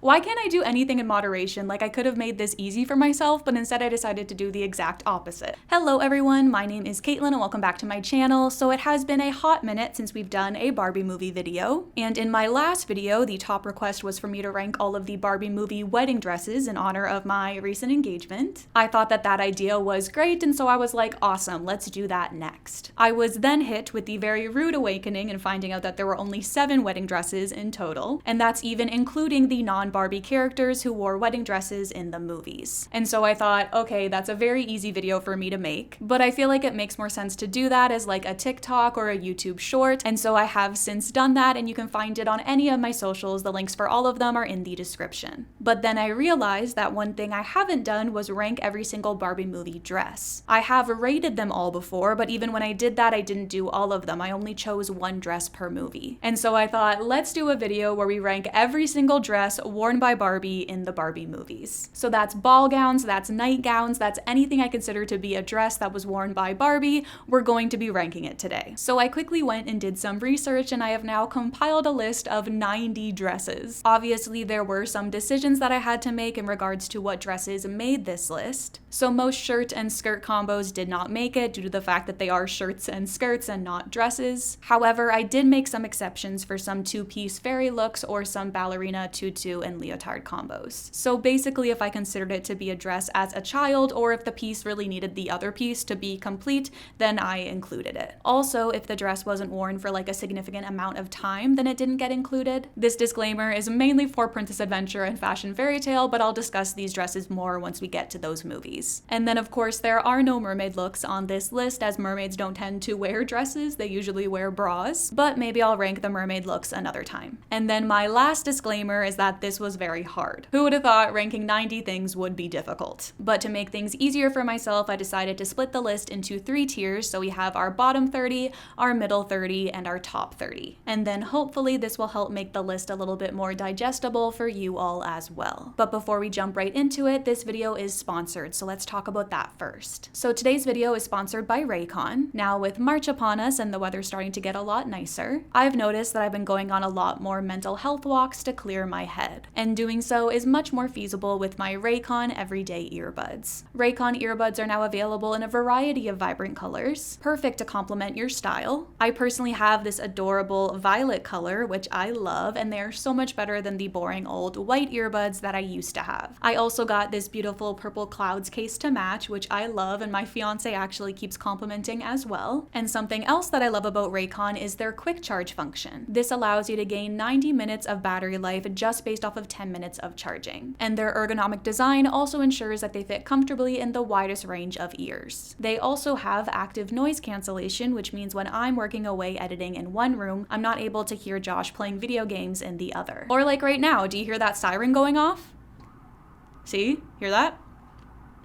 Why can't I do anything in moderation? Like, I could have made this easy for myself, but instead I decided to do the exact opposite. Hello everyone, my name is Caitlin and welcome back to my channel. So it has been a hot minute since we've done a Barbie movie video, and in my last video, the top request was for me to rank all of the Barbie movie wedding dresses in honor of my recent engagement. I thought that that idea was great, and so I was like, awesome, let's do that next. I was then hit with the very rude awakening and finding out that there were only 7 wedding dresses in total, and that's even including the non-Barbie characters who wore wedding dresses in the movies. And so I thought, okay, that's a very easy video for me to make, but I feel like it makes more sense to do that as like a TikTok or a YouTube short, and so I have since done that, and you can find it on any of my socials. The links for all of them are in the description. But then I realized that one thing I haven't done was rank every single Barbie movie dress. I have rated them all before, but even when I did that, I didn't do all of them. I only chose one dress per movie. And so I thought, let's do a video where we rank every single dress worn by Barbie in the Barbie movies. So that's ball gowns, that's nightgowns, that's anything I consider to be a dress that was worn by Barbie. We're going to be ranking it today. So I quickly went and did some research, and I have now compiled a list of 90 dresses. Obviously, there were some decisions that I had to make in regards to what dresses made this list. So most shirt and skirt combos did not make it due to the fact that they are shirts and skirts and not dresses. However, I did make some exceptions for some two-piece fairy looks or some ballerina, tutu, and leotard combos. So basically, if I considered it to be a dress as a child, or if the piece really needed the other piece to be complete, then I included it. Also, if the dress wasn't worn for like a significant amount of time, then it didn't get included. This disclaimer is mainly for Princess Adventure and Fashion Fairy Tale, but I'll discuss these dresses more once we get to those movies. And then of course, there are no mermaid looks on this list, as mermaids don't tend to wear dresses, they usually wear bras, but maybe I'll rank the mermaid looks another time. And then my last disclaimer is that this was very hard. Who would have thought ranking 90 things would be difficult? But to make things easier for myself, I decided to split the list into 3 tiers, so we have our bottom 30, our middle 30, and our top 30. And then hopefully this will help make the list a little bit more digestible for you all as well. But before we jump right into it, this video is sponsored, so let's talk about that first. So today's video is sponsored by Raycon. Now with March upon us and the weather starting to get a lot nicer, I've noticed that I've been going on a lot more mental health walks to clear my head. And doing so is much more feasible with my Raycon everyday earbuds. Raycon earbuds are now available in a variety of vibrant colors, perfect to complement your style. I personally have this adorable violet color, which I love, and they're so much better than the boring old white earbuds that I used to have. I also got this beautiful purple clouds case to match, which I love, and my fiance actually keeps complimenting as well. And something else that I love about Raycon is their quick charge function. This allows you to gain 90 minutes of battery life just based off of 10 minutes of charging. And their ergonomic design also ensures that they fit comfortably in the widest range of ears. They also have active noise cancellation, which means when I'm working away editing in one room, I'm not able to hear Josh playing video games in the other. Or like right now, do you hear that siren going off? See? Hear that?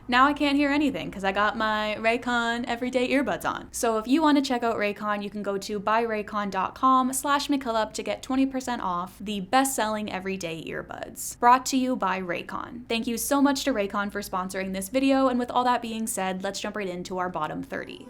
Now I can't hear anything because I got my Raycon everyday earbuds on. So if you want to check out Raycon, you can go to buyraycon.com/McKillop to get 20% off the best-selling everyday earbuds. Brought to you by Raycon. Thank you so much to Raycon for sponsoring this video, and with all that being said, let's jump right into our bottom 30.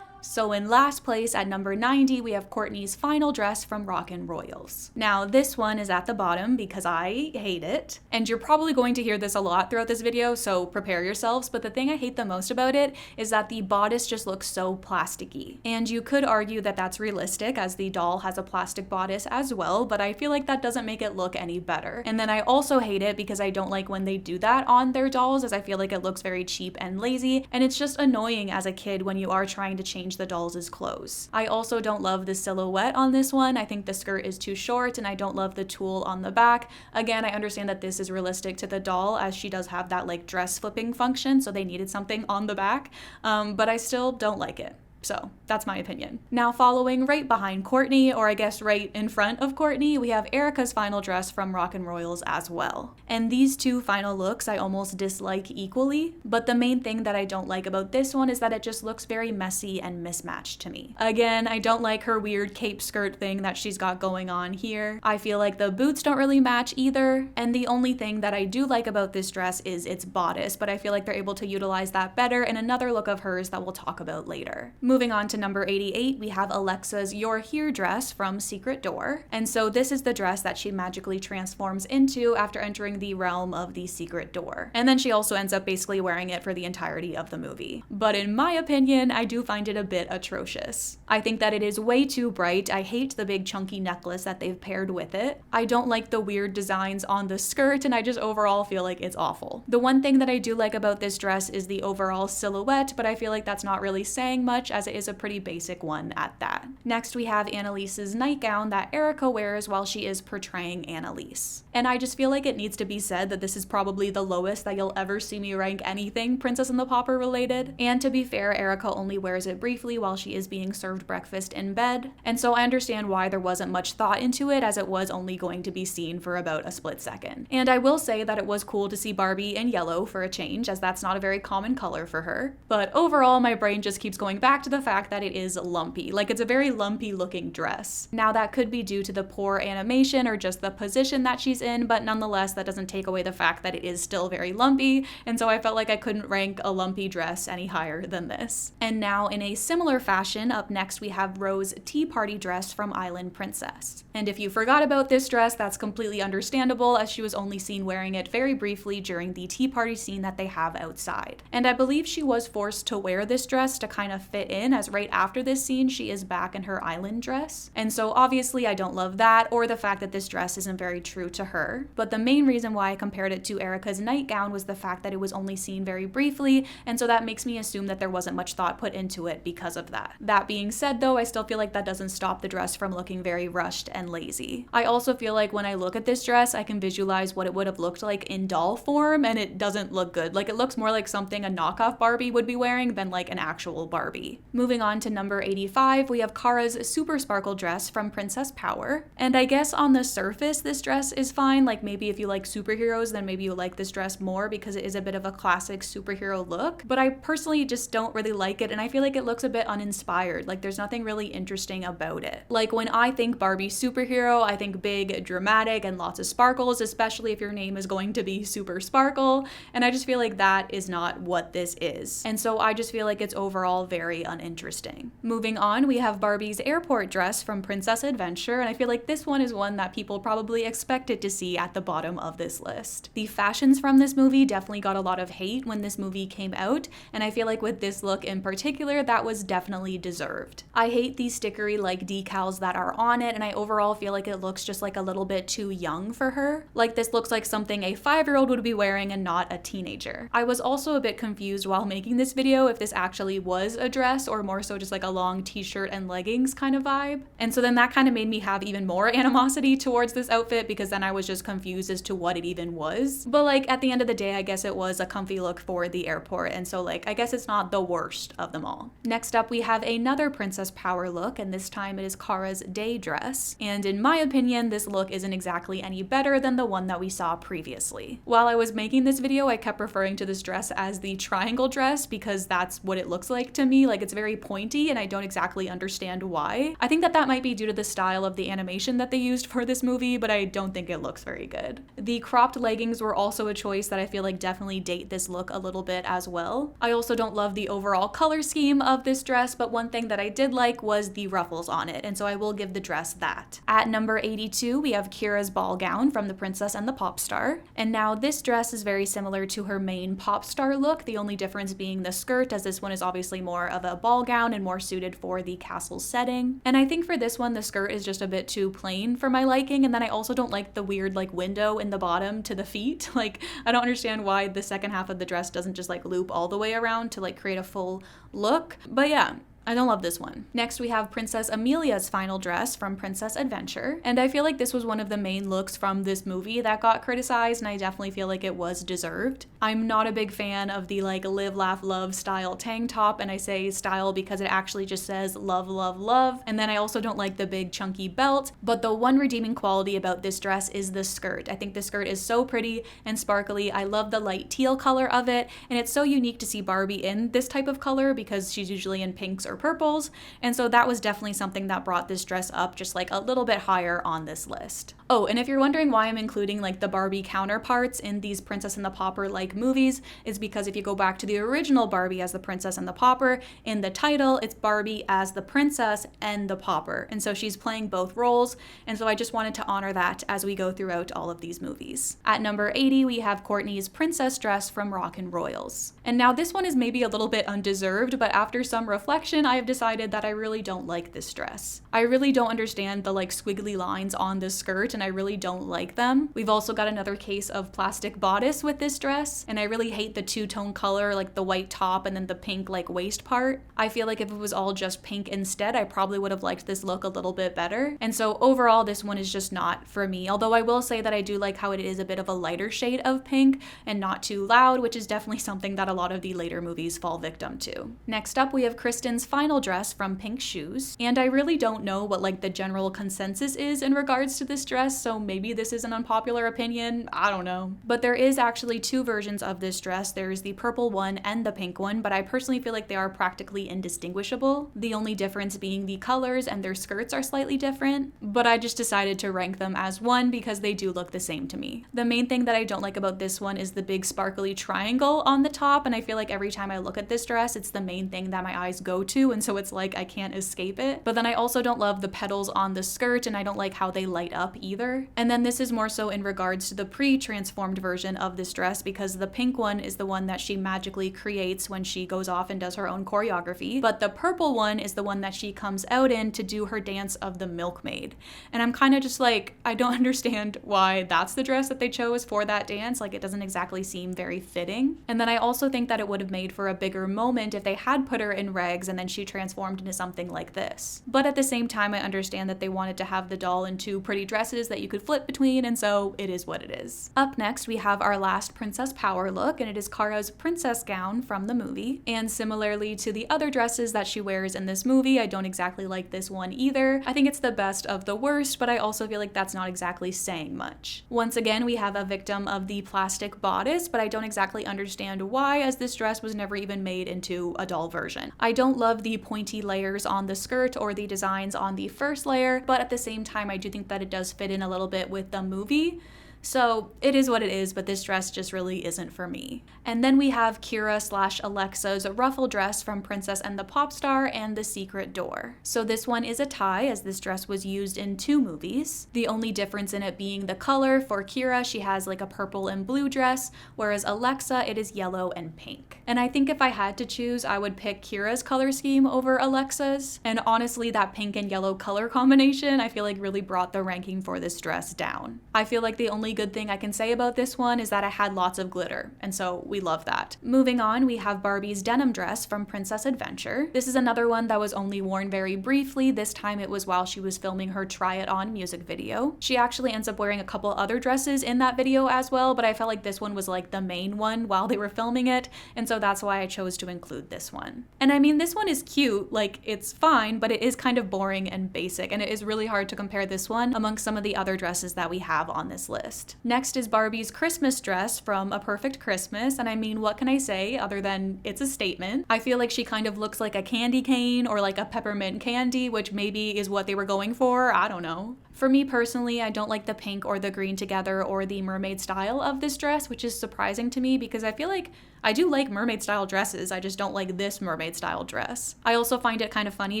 So in last place at number 90, we have Courtney's final dress from Rockin' Royals. Now this one is at the bottom because I hate it, and you're probably going to hear this a lot throughout this video, so prepare yourselves, but the thing I hate the most about it is that the bodice just looks so plasticky. And you could argue that that's realistic, as the doll has a plastic bodice as well, but I feel like that doesn't make it look any better. And then I also hate it because I don't like when they do that on their dolls, as I feel like it looks very cheap and lazy, and it's just annoying as a kid when you are trying to change the dolls' clothes. I also don't love the silhouette on this one. I think the skirt is too short, and I don't love the tulle on the back. Again, I understand that this is realistic to the doll, as she does have that like dress flipping function, so they needed something on the back, but I still don't like it. So that's my opinion. Now following right behind Courtney, or I guess right in front of Courtney, we have Erica's final dress from Rockin' Royals as well. And these two final looks I almost dislike equally, but the main thing that I don't like about this one is that it just looks very messy and mismatched to me. Again, I don't like her weird cape skirt thing that she's got going on here. I feel like the boots don't really match either, and the only thing that I do like about this dress is its bodice, but I feel like they're able to utilize that better in another look of hers that we'll talk about later. Moving on to number 88, we have Alexa's You're Here dress from Secret Door. And so this is the dress that she magically transforms into after entering the realm of the Secret Door. And then she also ends up basically wearing it for the entirety of the movie. But in my opinion, I do find it a bit atrocious. I think that it is way too bright. I hate the big chunky necklace that they've paired with it. I don't like the weird designs on the skirt, and I just overall feel like it's awful. The one thing that I do like about this dress is the overall silhouette, but I feel like that's not really saying much as it is a pretty basic one at that. Next, we have Annalise's nightgown that Erica wears while she is portraying Annalise. And I just feel like it needs to be said that this is probably the lowest that you'll ever see me rank anything Princess and the Pauper related. And to be fair, Erica only wears it briefly while she is being served breakfast in bed. And so I understand why there wasn't much thought into it, as it was only going to be seen for about a split second. And I will say that it was cool to see Barbie in yellow for a change, as that's not a very common color for her. But overall, my brain just keeps going back to the fact that it is lumpy. Like, it's a very lumpy looking dress. Now that could be due to the poor animation or just the position that she's in, but nonetheless, that doesn't take away the fact that it is still very lumpy, and so I felt like I couldn't rank a lumpy dress any higher than this. And now in a similar fashion, up next we have Rose's tea party dress from Island Princess. And if you forgot about this dress, that's completely understandable, as she was only seen wearing it very briefly during the tea party scene that they have outside. And I believe she was forced to wear this dress to kind of fit in, as right after this scene she is back in her island dress. And so obviously I don't love that, or the fact that this dress isn't very true to her. But the main reason why I compared it to Erica's nightgown was the fact that it was only seen very briefly, and so that makes me assume that there wasn't much thought put into it because of that. That being said though, I still feel like that doesn't stop the dress from looking very rushed and lazy. I also feel like when I look at this dress, I can visualize what it would have looked like in doll form, and it doesn't look good. Like, it looks more like something a knockoff Barbie would be wearing than like an actual Barbie. Moving on to number 85, we have Kara's super sparkle dress from Princess Power. And I guess on the surface, this dress is fine. Like, maybe if you like superheroes, then maybe you like this dress more because it is a bit of a classic superhero look. But I personally just don't really like it, and I feel like it looks a bit uninspired. Like, there's nothing really interesting about it. Like, when I think Barbie superhero, I think big, dramatic, and lots of sparkles, especially if your name is going to be Super Sparkle, and I just feel like that is not what this is. And so I just feel like it's overall very uninteresting. Moving on, we have Barbie's airport dress from Princess Adventure, and I feel like this one is one that people probably expected to see at the bottom of this list. The fashions from this movie definitely got a lot of hate when this movie came out, and I feel like with this look in particular, that was definitely deserved. I hate these stickery like decals that are on it, and I overall feel like it looks just like a little bit too young for her. Like, this looks like something a 5-year-old would be wearing and not a teenager. I was also a bit confused while making this video if this actually was a dress or more so just like a long t-shirt and leggings kind of vibe. And so then that kind of made me have even more animosity towards this outfit, because then I was just confused as to what it even was. But like, at the end of the day, I guess it was a comfy look for the airport, and so like, I guess it's not the worst of them all. Next up, we have another Princess Power look, and this time it is Kara's day dress. And in my opinion, this look isn't exactly any better than the one that we saw previously. While I was making this video, I kept referring to this dress as the triangle dress because that's what it looks like to me. Like, it's very pointy and I don't exactly understand why. I think that that might be due to the style of the animation that they used for this movie, but I don't think it looks very good. The cropped leggings were also a choice that I feel like definitely date this look a little bit as well. I also don't love the overall color scheme of this dress, but one thing that I did like was the ruffles on it, and so I will give the dress that. At number 82, we have Kira's ball gown from The Princess and the Pop Star. And now this dress is very similar to her main pop star look, the only difference being the skirt, as this one is obviously more of a ball gown and more suited for the castle setting. And I think for this one, the skirt is just a bit too plain for my liking, and then I also don't like the weird like window in the bottom to the feet. Like, I don't understand why the second half of the dress doesn't just like loop all the way around to like create a full look. But yeah, I don't love this one. Next, we have Princess Amelia's final dress from Princess Adventure. And I feel like this was one of the main looks from this movie that got criticized, and I definitely feel like it was deserved. I'm not a big fan of the like live, laugh, love style tank top, and I say style because it actually just says love, love, love. And then I also don't like the big chunky belt, but the one redeeming quality about this dress is the skirt. I think the skirt is so pretty and sparkly. I love the light teal color of it, and it's so unique to see Barbie in this type of color because she's usually in pinks or or purples, and so that was definitely something that brought this dress up just like a little bit higher on this list. Oh, and if you're wondering why I'm including like the Barbie counterparts in these Princess and the Pauper like movies, is because if you go back to the original Barbie as the Princess and the Pauper, in the title it's Barbie as the Princess and the Pauper, and so she's playing both roles, and so I just wanted to honor that as we go throughout all of these movies. At number 80, we have Courtney's princess dress from Rockin' Royals. And now this one is maybe a little bit undeserved, but after some reflection, I have decided that I really don't like this dress. I really don't understand the like squiggly lines on the skirt, and I really don't like them. We've also got another case of plastic bodice with this dress, and I really hate the two-tone color, like the white top and then the pink like waist part. I feel like if it was all just pink instead, I probably would have liked this look a little bit better. And so overall, this one is just not for me, although I will say that I do like how it is a bit of a lighter shade of pink and not too loud, which is definitely something that a lot of the later movies fall victim to. Next up, we have Kristen's final dress from Pink Shoes, and I really don't know what like the general consensus is in regards to this dress, so maybe this is an unpopular opinion, I don't know. But there is actually two versions of this dress. There's the purple one and the pink one, but I personally feel like they are practically indistinguishable, the only difference being the colors and their skirts are slightly different, but I just decided to rank them as one because they do look the same to me. The main thing that I don't like about this one is the big sparkly triangle on the top, and I feel like every time I look at this dress, it's the main thing that my eyes go to, and so it's like I can't escape it. But then I also don't love the petals on the skirt, and I don't like how they light up either. And then this is more so in regards to the pre-transformed version of this dress, because the pink one is the one that she magically creates when she goes off and does her own choreography, but the purple one is the one that she comes out in to do her dance of the milkmaid. And I'm kind of just like, I don't understand why that's the dress that they chose for that dance. Like, it doesn't exactly seem very fitting. And then I also think that it would have made for a bigger moment if they had put her in rags and then she transformed into something like this. But at the same time, I understand that they wanted to have the doll in two pretty dresses that you could flip between, and so it is what it is. Up next, we have our last Princess Power look, and it is Kara's princess gown from the movie. And similarly to the other dresses that she wears in this movie, I don't exactly like this one either. I think it's the best of the worst, but I also feel like that's not exactly saying much. Once again, we have a victim of the plastic bodice, but I don't exactly understand why, as this dress was never even made into a doll version. I don't love the pointy layers on the skirt or the designs on the first layer, but at the same time, I do think that it does fit in a little bit with the movie. So it is what it is, but this dress just really isn't for me. And then we have Kira/Alexa's ruffle dress from Princess and the Popstar and The Secret Door. So this one is a tie, as this dress was used in two movies. The only difference in it being the color. For Kira, she has like a purple and blue dress, whereas Alexa, it is yellow and pink. And I think if I had to choose, I would pick Kira's color scheme over Alexa's. And honestly, that pink and yellow color combination, I feel like really brought the ranking for this dress down. I feel like the only good thing I can say about this one is that it had lots of glitter, and so we love that. Moving on, we have Barbie's denim dress from Princess Adventure. This is another one that was only worn very briefly. This time it was while she was filming her Try It On music video. She actually ends up wearing a couple other dresses in that video as well, but I felt like this one was like the main one while they were filming it, and so that's why I chose to include this one. And I mean, this one is cute, like it's fine, but it is kind of boring and basic, and it is really hard to compare this one amongst some of the other dresses that we have on this list. Next is Barbie's Christmas dress from A Perfect Christmas, and I mean, what can I say other than it's a statement? I feel like she kind of looks like a candy cane or like a peppermint candy, which maybe is what they were going for, I don't know. For me personally, I don't like the pink or the green together or the mermaid style of this dress, which is surprising to me because I feel like I do like mermaid style dresses, I just don't like this mermaid style dress. I also find it kind of funny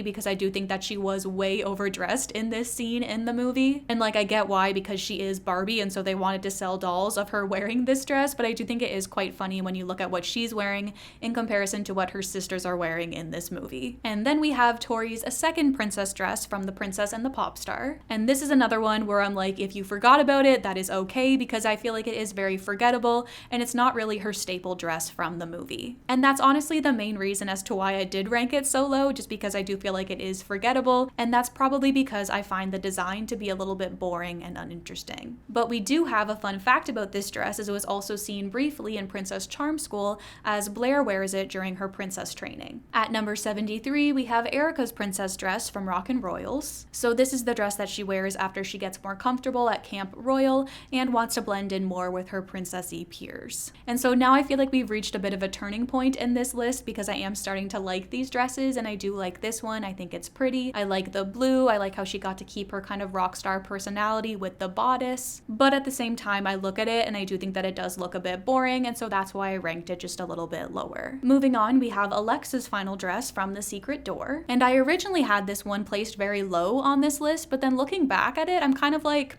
because I do think that she was way overdressed in this scene in the movie. And like, I get why, because she is Barbie and so they wanted to sell dolls of her wearing this dress, but I do think it is quite funny when you look at what she's wearing in comparison to what her sisters are wearing in this movie. And then we have Tori's second princess dress from The Princess and the Popstar. And this is another one where I'm like, if you forgot about it, that is okay, because I feel like it is very forgettable and it's not really her staple dress from the movie. And that's honestly the main reason as to why I did rank it so low, just because I do feel like it is forgettable, and that's probably because I find the design to be a little bit boring and uninteresting. But we do have a fun fact about this dress, as it was also seen briefly in Princess Charm School as Blair wears it during her princess training. At number 73, we have Erica's princess dress from Rockin' Royals. So this is the dress that she wears years after she gets more comfortable at Camp Royal and wants to blend in more with her princessy peers. And so now I feel like we've reached a bit of a turning point in this list because I am starting to like these dresses, and I do like this one. I think it's pretty. I like the blue. I like how she got to keep her kind of rock star personality with the bodice. But at the same time, I look at it and I do think that it does look a bit boring, and so that's why I ranked it just a little bit lower. Moving on, we have Alexa's final dress from The Secret Door. And I originally had this one placed very low on this list, but then looking back at it, I'm kind of like,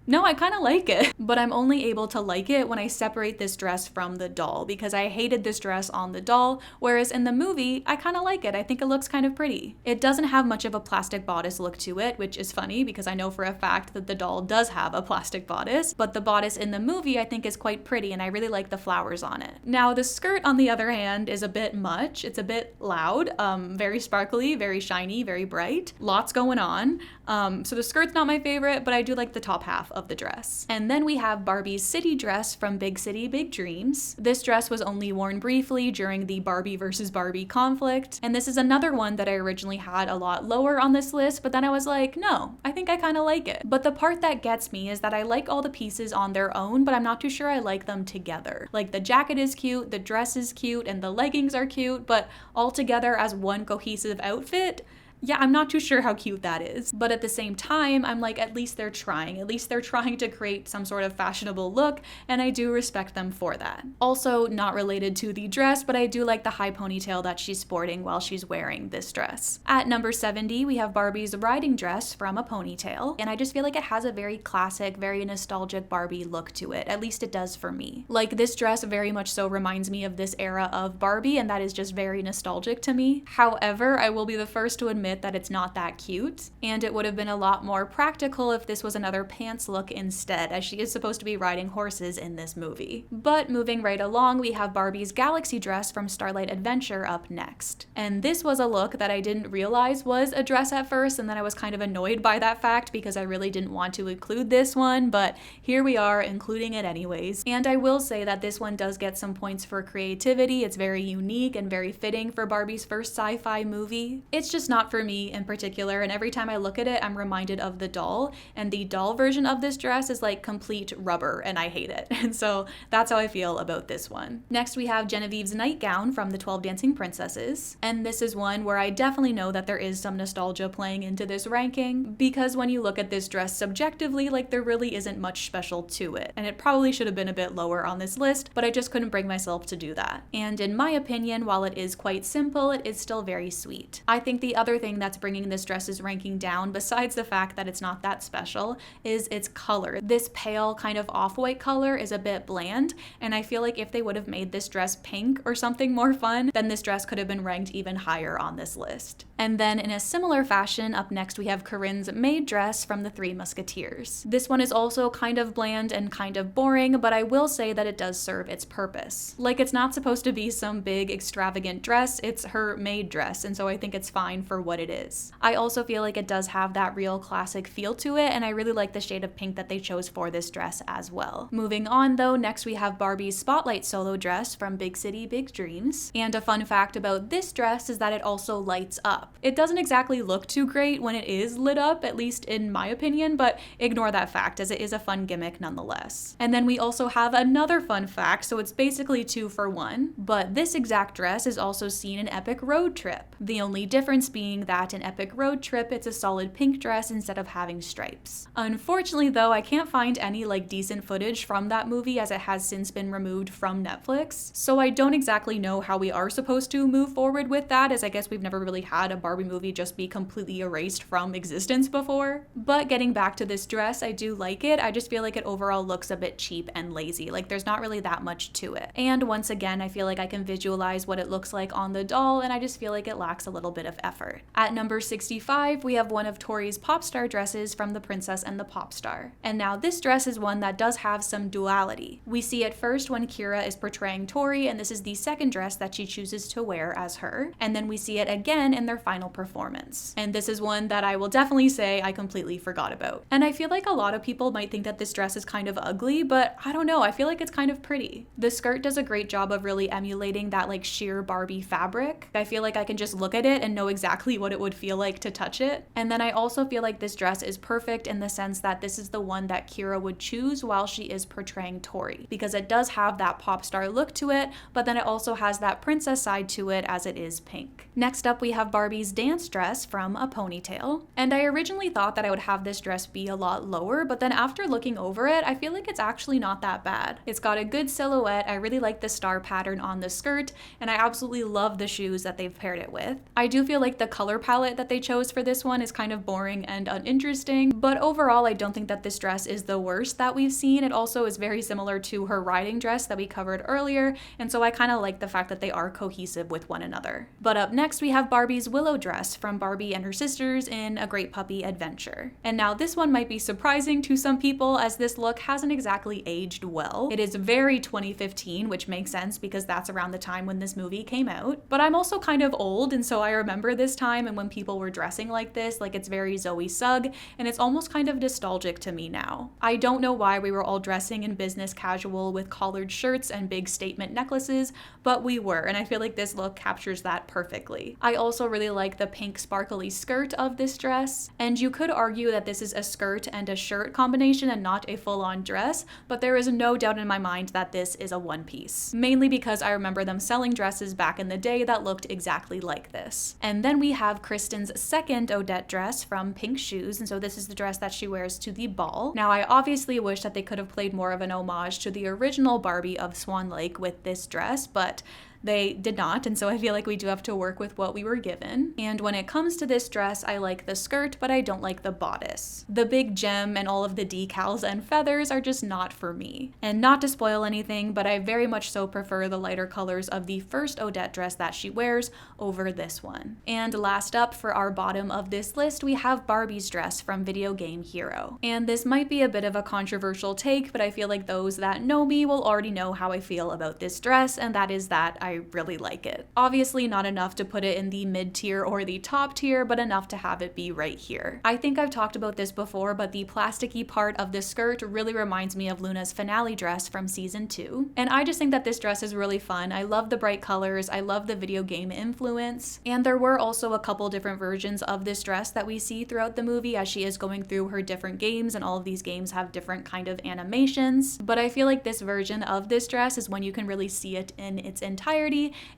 no, I kind of like it, but I'm only able to like it when I separate this dress from the doll, because I hated this dress on the doll, whereas in the movie, I kind of like it. I think it looks kind of pretty. It doesn't have much of a plastic bodice look to it, which is funny because I know for a fact that the doll does have a plastic bodice, but the bodice in the movie I think is quite pretty, and I really like the flowers on it. Now, the skirt, on the other hand, is a bit much. It's a bit loud, very sparkly, very shiny, very bright. Lots going on. So the skirt's not my favorite, but I do like the top half of the dress. And then we have Barbie's city dress from Big City, Big Dreams. This dress was only worn briefly during the Barbie versus Barbie conflict, and this is another one that I originally had a lot lower on this list, but then I was like, no, I think I kind of like it. But the part that gets me is that I like all the pieces on their own, but I'm not too sure I like them together. Like, the jacket is cute, the dress is cute, and the leggings are cute, but all together as one cohesive outfit, yeah, I'm not too sure how cute that is. But at the same time, I'm like, at least they're trying. At least they're trying to create some sort of fashionable look, and I do respect them for that. Also, not related to the dress, but I do like the high ponytail that she's sporting while she's wearing this dress. At number 70, we have Barbie's riding dress from A Ponytail, and I just feel like it has a very classic, very nostalgic Barbie look to it. At least it does for me. Like, this dress very much so reminds me of this era of Barbie, and that is just very nostalgic to me. However, I will be the first to admit that it's not that cute, and it would have been a lot more practical if this was another pants look instead, as she is supposed to be riding horses in this movie. But moving right along, we have Barbie's galaxy dress from Starlight Adventure up next. And this was a look that I didn't realize was a dress at first, and then I was kind of annoyed by that fact because I really didn't want to include this one, but here we are including it anyways. And I will say that this one does get some points for creativity. It's very unique and very fitting for Barbie's first sci-fi movie. It's just not for me in particular, and every time I look at it, I'm reminded of the doll, and the doll version of this dress is like complete rubber, and I hate it. And so that's how I feel about this one. Next, we have Genevieve's nightgown from the 12 Dancing Princesses, and this is one where I definitely know that there is some nostalgia playing into this ranking, because when you look at this dress subjectively, like, there really isn't much special to it, and it probably should have been a bit lower on this list, but I just couldn't bring myself to do that. And in my opinion, while it is quite simple, it is still very sweet. I think the other thing that's bringing this dress's ranking down, besides the fact that it's not that special, is its color. This pale kind of off-white color is a bit bland, and I feel like if they would have made this dress pink or something more fun, then this dress could have been ranked even higher on this list. And then in a similar fashion, up next we have Corinne's maid dress from The Three Musketeers. This one is also kind of bland and kind of boring, but I will say that it does serve its purpose. Like, it's not supposed to be some big extravagant dress, it's her maid dress, and so I think it's fine for what it is. I also feel like it does have that real classic feel to it, and I really like the shade of pink that they chose for this dress as well. Moving on though, next we have Barbie's Spotlight solo dress from Big City, Big Dreams. And a fun fact about this dress is that it also lights up. It doesn't exactly look too great when it is lit up, at least in my opinion, but ignore that fact as it is a fun gimmick nonetheless. And then we also have another fun fact, so it's basically 2 for 1, but this exact dress is also seen in Epic Road Trip. The only difference being that in Epic Road Trip, it's a solid pink dress instead of having stripes. Unfortunately though, I can't find any decent footage from that movie as it has since been removed from Netflix, so I don't exactly know how we are supposed to move forward with that, as I guess we've never really had a Barbie movie just be completely erased from existence before. But getting back to this dress, I do like it. I just feel like it overall looks a bit cheap and lazy. Like, there's not really that much to it. And once again, I feel like I can visualize what it looks like on the doll, and I just feel like it lacks a little bit of effort. At number 65, we have one of Tori's pop star dresses from The Princess and the Pop Star. And now this dress is one that does have some duality. We see it first when Kira is portraying Tori, and this is the second dress that she chooses to wear as her. And then we see it again in their final performance. And this is one that I will definitely say I completely forgot about. And I feel like a lot of people might think that this dress is kind of ugly, but I don't know, I feel like it's kind of pretty. The skirt does a great job of really emulating that sheer Barbie fabric. I feel like I can just look at it and know exactly what what it would feel like to touch it. And then I also feel like this dress is perfect in the sense that this is the one that Kira would choose while she is portraying Tori, because it does have that pop star look to it, but then it also has that princess side to it as it is pink. Next up, we have Barbie's dance dress from A Ponytail. And I originally thought that I would have this dress be a lot lower, but then after looking over it, I feel like it's actually not that bad. It's got a good silhouette, I really like the star pattern on the skirt, and I absolutely love the shoes that they've paired it with. I do feel like the color palette that they chose for this one is kind of boring and uninteresting, but overall I don't think that this dress is the worst that we've seen. It also is very similar to her riding dress that we covered earlier, and so I kind of like the fact that they are cohesive with one another. But up next we have Barbie's willow dress from Barbie and her sisters in A Great Puppy Adventure. And now this one might be surprising to some people, as this look hasn't exactly aged well. It is very 2015, which makes sense because that's around the time when this movie came out. But I'm also kind of old, and so I remember this time and when people were dressing like this, like it's very Zoe Sugg, and it's almost kind of nostalgic to me now. I don't know why we were all dressing in business casual with collared shirts and big statement necklaces, but we were, and I feel like this look captures that perfectly. I also really like the pink sparkly skirt of this dress, and you could argue that this is a skirt and a shirt combination and not a full-on dress, but there is no doubt in my mind that this is a one-piece, mainly because I remember them selling dresses back in the day that looked exactly like this. And then we have Kristen's second Odette dress from Pink Shoes, and so this is the dress that she wears to the ball. Now I obviously wish that they could have played more of an homage to the original Barbie of Swan Lake with this dress, but they did not, and so I feel like we do have to work with what we were given. And when it comes to this dress, I like the skirt, but I don't like the bodice. The big gem and all of the decals and feathers are just not for me. And not to spoil anything, but I very much so prefer the lighter colors of the first Odette dress that she wears over this one. And last up for our bottom of this list, we have Barbie's dress from Video Game Hero. And this might be a bit of a controversial take, but I feel like those that know me will already know how I feel about this dress, and that is that I really like it. Obviously not enough to put it in the mid-tier or the top tier, but enough to have it be right here. I think I've talked about this before, but the plasticky part of the skirt really reminds me of Luna's finale dress from season 2. And I just think that this dress is really fun. I love the bright colors, I love the video game influence, and there were also a couple different versions of this dress that we see throughout the movie as she is going through her different games, and all of these games have different kind of animations. But I feel like this version of this dress is when you can really see it in its entirety,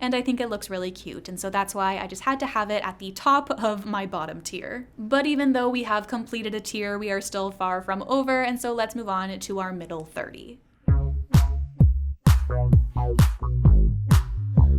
and I think it looks really cute, and so that's why I just had to have it at the top of my bottom tier. But even though we have completed a tier, we are still far from over, and so let's move on to our middle 30.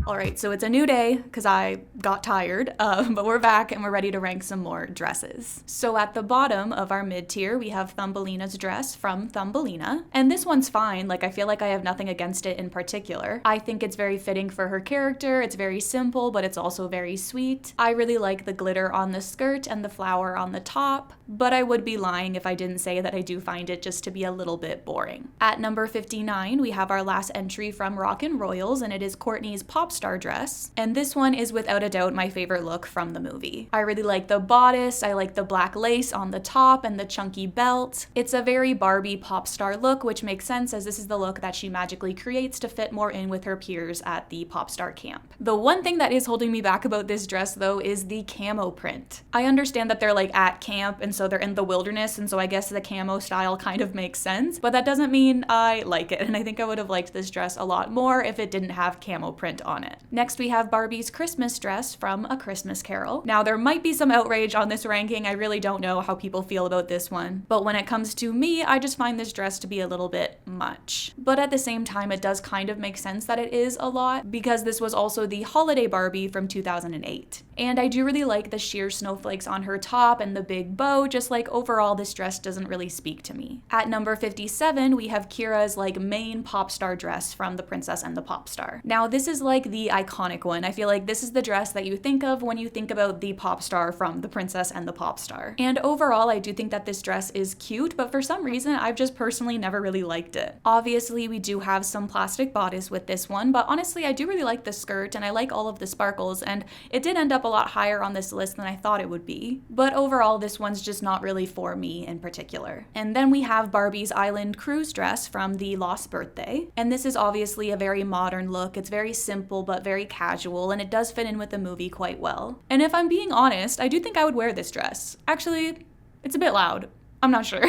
Alright, so it's a new day because I got tired, but we're back and we're ready to rank some more dresses. So at the bottom of our mid-tier, we have Thumbelina's dress from Thumbelina. And this one's fine, like I feel like I have nothing against it in particular. I think it's very fitting for her character, it's very simple, but it's also very sweet. I really like the glitter on the skirt and the flower on the top, but I would be lying if I didn't say that I do find it just to be a little bit boring. At number 59, we have our last entry from Rockin' Royals, and it is Courtney's pop star dress. And this one is without a doubt my favorite look from the movie. I really like the bodice, I like the black lace on the top and the chunky belt. It's a very Barbie pop star look, which makes sense as this is the look that she magically creates to fit more in with her peers at the pop star camp. The one thing that is holding me back about this dress though is the camo print. I understand that they're like at camp and so they're in the wilderness, and so I guess the camo style kind of makes sense, but that doesn't mean I like it, and I think I would have liked this dress a lot more if it didn't have camo print on it. Next we have Barbie's Christmas dress from A Christmas Carol. Now there might be some outrage on this ranking, I really don't know how people feel about this one, but when it comes to me, I just find this dress to be a little bit much. But at the same time, it does kind of make sense that it is a lot, because this was also the holiday Barbie from 2008. And I do really like the sheer snowflakes on her top and the big bow, just like overall this dress doesn't really speak to me. At number 57, we have Kira's like main pop star dress from The Princess and the Pop Star. Now this is like the iconic one. I feel like this is the dress that you think of when you think about the pop star from The Princess and the Pop Star. And overall, I do think that this dress is cute, but for some reason, I've just personally never really liked it. Obviously, we do have some plastic bodice with this one, but honestly, I do really like the skirt and I like all of the sparkles, and it did end up a lot higher on this list than I thought it would be. But overall, this one's just not really for me in particular. And then we have Barbie's Island Cruise dress from The Lost Birthday. And this is obviously a very modern look. It's very simple, but very casual, and it does fit in with the movie quite well. And if I'm being honest, I do think I would wear this dress. Actually, it's a bit loud. I'm not sure,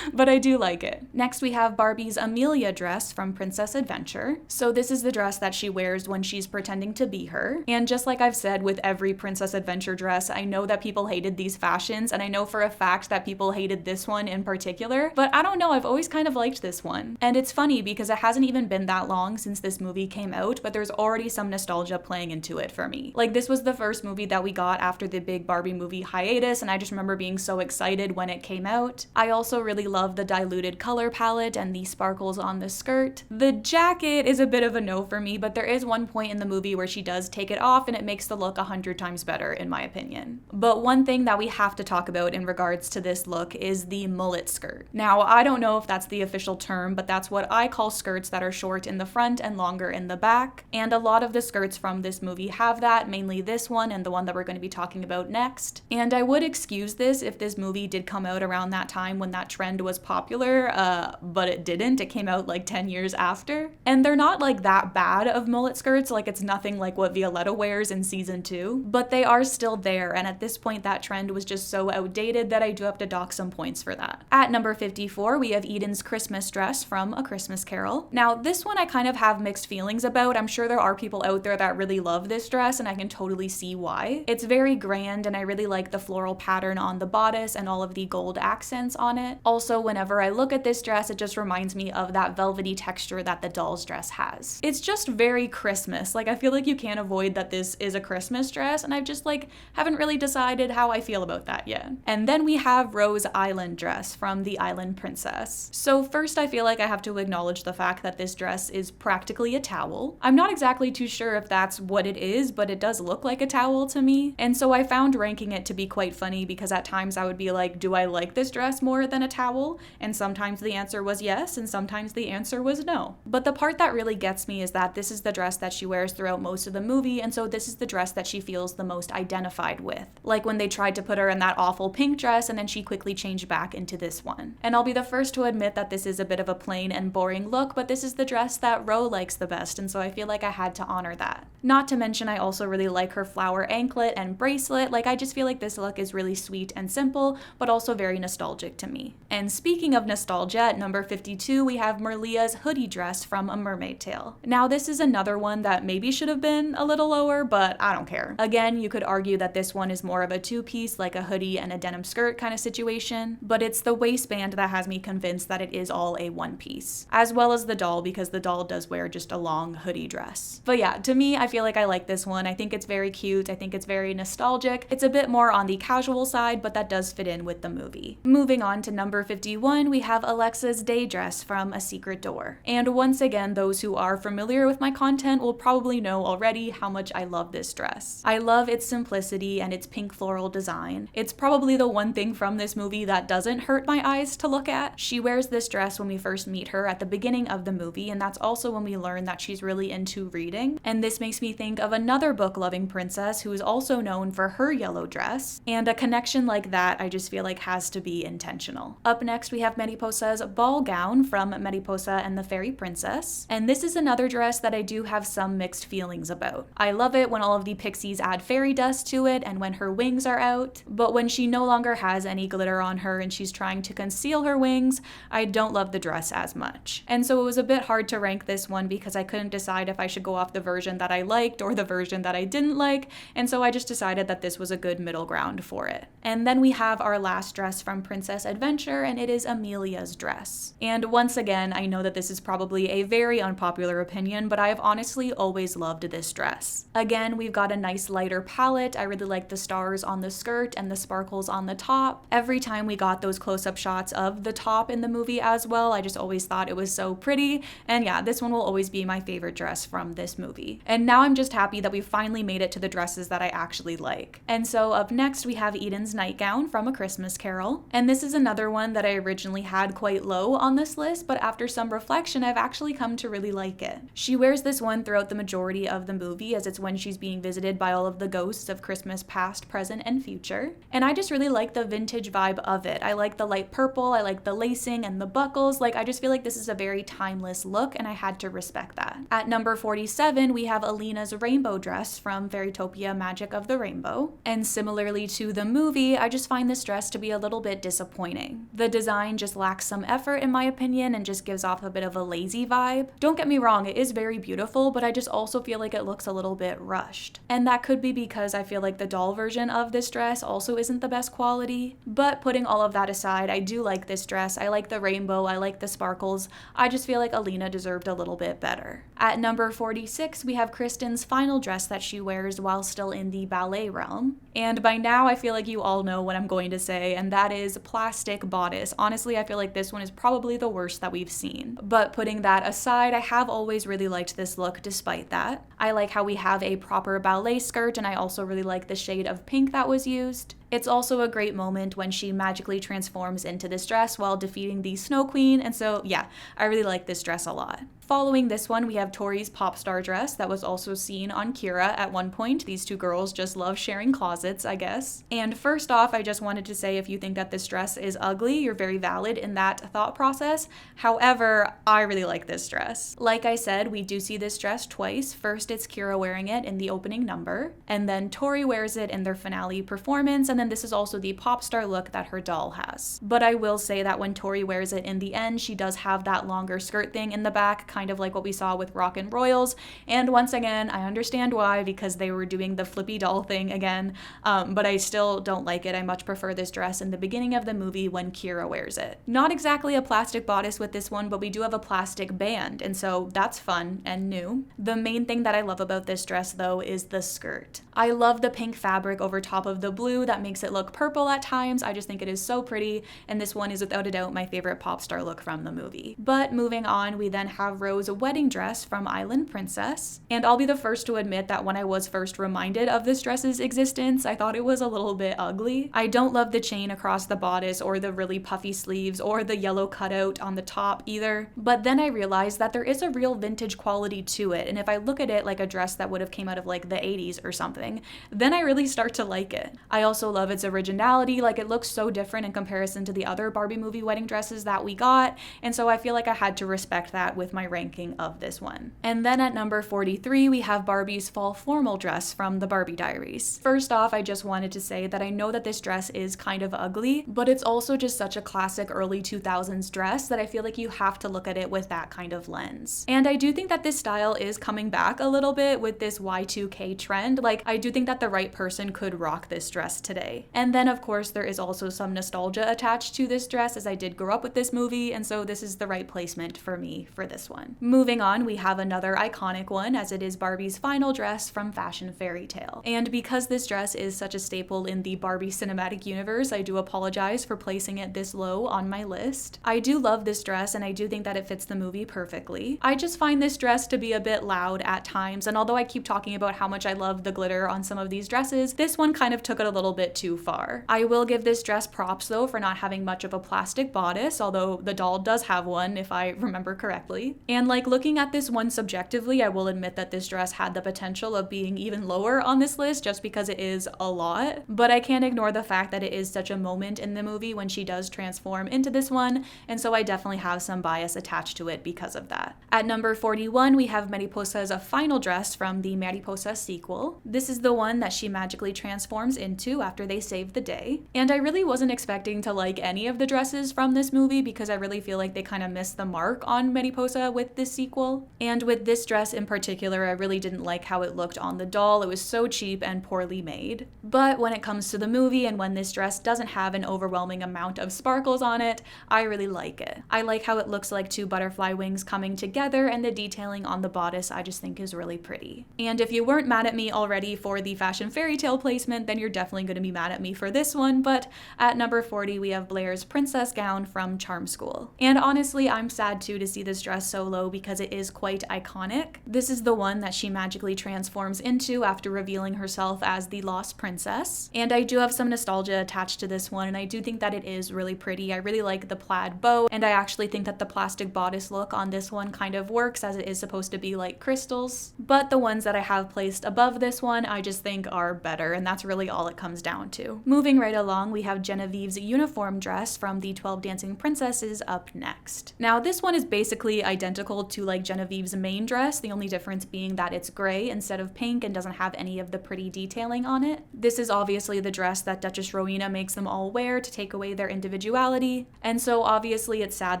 but I do like it. Next, we have Barbie's Amelia dress from Princess Adventure. So this is the dress that she wears when she's pretending to be her. And just like I've said with every Princess Adventure dress, I know that people hated these fashions, and I know for a fact that people hated this one in particular, but I don't know, I've always kind of liked this one. And it's funny because it hasn't even been that long since this movie came out, but there's already some nostalgia playing into it for me. Like, this was the first movie that we got after the big Barbie movie hiatus, and I just remember being so excited when it came out. I also really love the diluted color palette and the sparkles on the skirt. The jacket is a bit of a no for me, but there is one point in the movie where she does take it off and it makes the look 100 times better in my opinion. But one thing that we have to talk about in regards to this look is the mullet skirt. Now, I don't know if that's the official term, but that's what I call skirts that are short in the front and longer in the back. And a lot of the skirts from this movie have that, mainly this one and the one that we're going to be talking about next. And I would excuse this if this movie did come out around that time when that trend was popular, but it didn't. It came out like 10 years after. And they're not like that bad of mullet skirts, like it's nothing like what Violetta wears in season 2, but they are still there, and at this point that trend was just so outdated that I do have to dock some points for that. At number 54, we have Eden's Christmas dress from A Christmas Carol. Now, this one I kind of have mixed feelings about. I'm sure there are people out there that really love this dress, and I can totally see why. It's very grand, and I really like the floral pattern on the bodice and all of the gold accents on it. Also, whenever I look at this dress, it just reminds me of that velvety texture that the doll's dress has. It's just very Christmas. Like, I feel like you can't avoid that this is a Christmas dress, and I've just like haven't really decided how I feel about that yet. And then we have Rose Island dress from The Island Princess. So first, I feel like I have to acknowledge the fact that this dress is practically a towel. I'm not exactly too sure if that's what it is, but it does look like a towel to me. And so I found ranking it to be quite funny because at times I would be like, do I like this dress more than a towel? And sometimes the answer was yes, and sometimes the answer was no. But the part that really gets me is that this is the dress that she wears throughout most of the movie, and so this is the dress that she feels the most identified with. Like when they tried to put her in that awful pink dress and then she quickly changed back into this one. And I'll be the first to admit that this is a bit of a plain and boring look, but this is the dress that Ro likes the best, and so I feel like I had to honor that. Not to mention I also really like her flower anklet and bracelet. Like, I just feel like this look is really sweet and simple, but also very nostalgic to me. And speaking of nostalgia, at number 52, we have Merlia's hoodie dress from A Mermaid Tale. Now, this is another one that maybe should have been a little lower, but I don't care. Again, you could argue that this one is more of a two-piece, like a hoodie and a denim skirt kind of situation, but it's the waistband that has me convinced that it is all a one-piece, as well as the doll, because the doll does wear just a long hoodie dress. But yeah, to me, I feel like I like this one. I think it's very cute. I think it's very nostalgic. It's a bit more on the casual side, but that does fit in with the movie. Moving on to number 51, we have Alexa's day dress from A Secret Door. And once again, those who are familiar with my content will probably know already how much I love this dress. I love its simplicity and its pink floral design. It's probably the one thing from this movie that doesn't hurt my eyes to look at. She wears this dress when we first meet her at the beginning of the movie, and that's also when we learn that she's really into reading. And this makes me think of another book-loving princess who is also known for her yellow dress, and a connection like that I just feel like has to be intentional. Up next, we have Mariposa's ball gown from Mariposa and the Fairy Princess, and this is another dress that I do have some mixed feelings about. I love it when all of the pixies add fairy dust to it and when her wings are out, but when she no longer has any glitter on her and she's trying to conceal her wings, I don't love the dress as much. And so it was a bit hard to rank this one because I couldn't decide if I should go off the version that I liked or the version that I didn't like, and so I just decided that this was a good middle ground for it. And then we have our last dress from Princess Adventure, and it is Amelia's dress. And once again, I know that this is probably a very unpopular opinion, but I have honestly always loved this dress. Again, we've got a nice lighter palette. I really like the stars on the skirt and the sparkles on the top. Every time we got those close-up shots of the top in the movie as well, I just always thought it was so pretty. And yeah, this one will always be my favorite dress from this movie. And now I'm just happy that we finally made it to the dresses that I actually like. And so up next, we have Eden's nightgown from A Christmas Carol. And this is another one that that I originally had quite low on this list, but after some reflection, I've actually come to really like it. She wears this one throughout the majority of the movie, as it's when she's being visited by all of the ghosts of Christmas past, present, and future. And I just really like the vintage vibe of it. I like the light purple, I like the lacing and the buckles. Like, I just feel like this is a very timeless look, and I had to respect that. At number 47, we have Alina's rainbow dress from Fairytopia Magic of the Rainbow. And similarly to the movie, I just find this dress to be a little bit disappointing. The design just lacks some effort in my opinion and just gives off a bit of a lazy vibe. Don't get me wrong, it is very beautiful, but I just also feel like it looks a little bit rushed. And that could be because I feel like the doll version of this dress also isn't the best quality. But putting all of that aside, I do like this dress. I like the rainbow, I like the sparkles. I just feel like Alina deserved a little bit better. At number 46, we have Kristen's final dress that she wears while still in the ballet realm. And by now, I feel like you all know what I'm going to say, and that is plastic bodice. Honestly, I feel like this one is probably the worst that we've seen. But putting that aside, I have always really liked this look despite that. I like how we have a proper ballet skirt, and I also really like the shade of pink that was used. It's also a great moment when she magically transforms into this dress while defeating the Snow Queen, and so yeah, I really like this dress a lot. Following this one, we have Tori's pop star dress that was also seen on Kira at one point. These two girls just love sharing closets, I guess. And first off, I just wanted to say if you think that this dress is ugly, you're very valid in that thought process. However, I really like this dress. Like I said, we do see this dress twice. First, it's Kira wearing it in the opening number, and then Tori wears it in their finale performance, and then this is also the pop star look that her doll has. But I will say that when Tori wears it in the end, she does have that longer skirt thing in the back, kind of like what we saw with Rock and Royals. And once again, I understand why, because they were doing the flippy doll thing again, but I still don't like it. I much prefer this dress in the beginning of the movie when Kira wears it. Not exactly a plastic bodice with this one, but we do have a plastic band, and so that's fun and new. The main thing that I love about this dress, though, is the skirt. I love the pink fabric over top of the blue that makes it look purple at times. I just think it is so pretty, and this one is without a doubt my favorite pop star look from the movie. But moving on, we then have Rose's wedding dress from Island Princess, and I'll be the first to admit that when I was first reminded of this dress's existence, I thought it was a little bit ugly. I don't love the chain across the bodice or the really puffy sleeves or the yellow cutout on the top either, but then I realized that there is a real vintage quality to it, and if I look at it like a dress that would have came out of like the 80s or something, then I really start to like it. I also love its originality, like it looks so different in comparison to the other Barbie movie wedding dresses that we got, and so I feel like I had to respect that with my ranking of this one. And then at number 43, we have Barbie's fall formal dress from the Barbie Diaries. First off, I just wanted to say that I know that this dress is kind of ugly, but it's also just such a classic early 2000s dress that I feel like you have to look at it with that kind of lens. And I do think that this style is coming back a little bit with this Y2K trend. Like, I do think that the right person could rock this dress today. And then of course there is also some nostalgia attached to this dress, as I did grow up with this movie, and so this is the right placement for me for this one. Moving on, we have another iconic one, as it is Barbie's final dress from Fashion Fairy Tale. And because this dress is such a staple in the Barbie cinematic universe, I do apologize for placing it this low on my list. I do love this dress, and I do think that it fits the movie perfectly. I just find this dress to be a bit loud at times, and although I keep talking about how much I love the glitter on some of these dresses, this one kind of took it a little bit too far. I will give this dress props though for not having much of a plastic bodice, although the doll does have one if I remember correctly. And like looking at this one subjectively, I will admit that this dress had the potential of being even lower on this list just because it is a lot, but I can't ignore the fact that it is such a moment in the movie when she does transform into this one, and so I definitely have some bias attached to it because of that. At number 41, we have Mariposa's final dress from the Mariposa sequel. This is the one that she magically transforms into after they save the day, and I really wasn't expecting to like any of the dresses from this movie because I really feel like they kind of missed the mark on Mariposa with this sequel. And with this dress in particular, I really didn't like how it looked on the doll. It was so cheap and poorly made. But when it comes to the movie and when this dress doesn't have an overwhelming amount of sparkles on it, I really like it. I like how it looks like two butterfly wings coming together, and the detailing on the bodice I just think is really pretty. And if you weren't mad at me already for the Fashion Fairy Tale placement, then you're definitely going to be mad at me for this one, but at number 40 we have Blair's princess gown from Charm School. And honestly, I'm sad too to see this dress so low because it is quite iconic. This is the one that she magically transforms into after revealing herself as the lost princess. And I do have some nostalgia attached to this one, and I do think that it is really pretty. I really like the plaid bow, and I actually think that the plastic bodice look on this one kind of works, as it is supposed to be like crystals. But the ones that I have placed above this one I just think are better, and that's really all it comes down to. Moving right along, we have Genevieve's uniform dress from the 12 Dancing Princesses up next. Now this one is basically identical to like Genevieve's main dress, the only difference being that it's gray instead of pink and doesn't have any of the pretty detailing on it. This is obviously the dress that Duchess Rowena makes them all wear to take away their individuality, and so obviously it's sad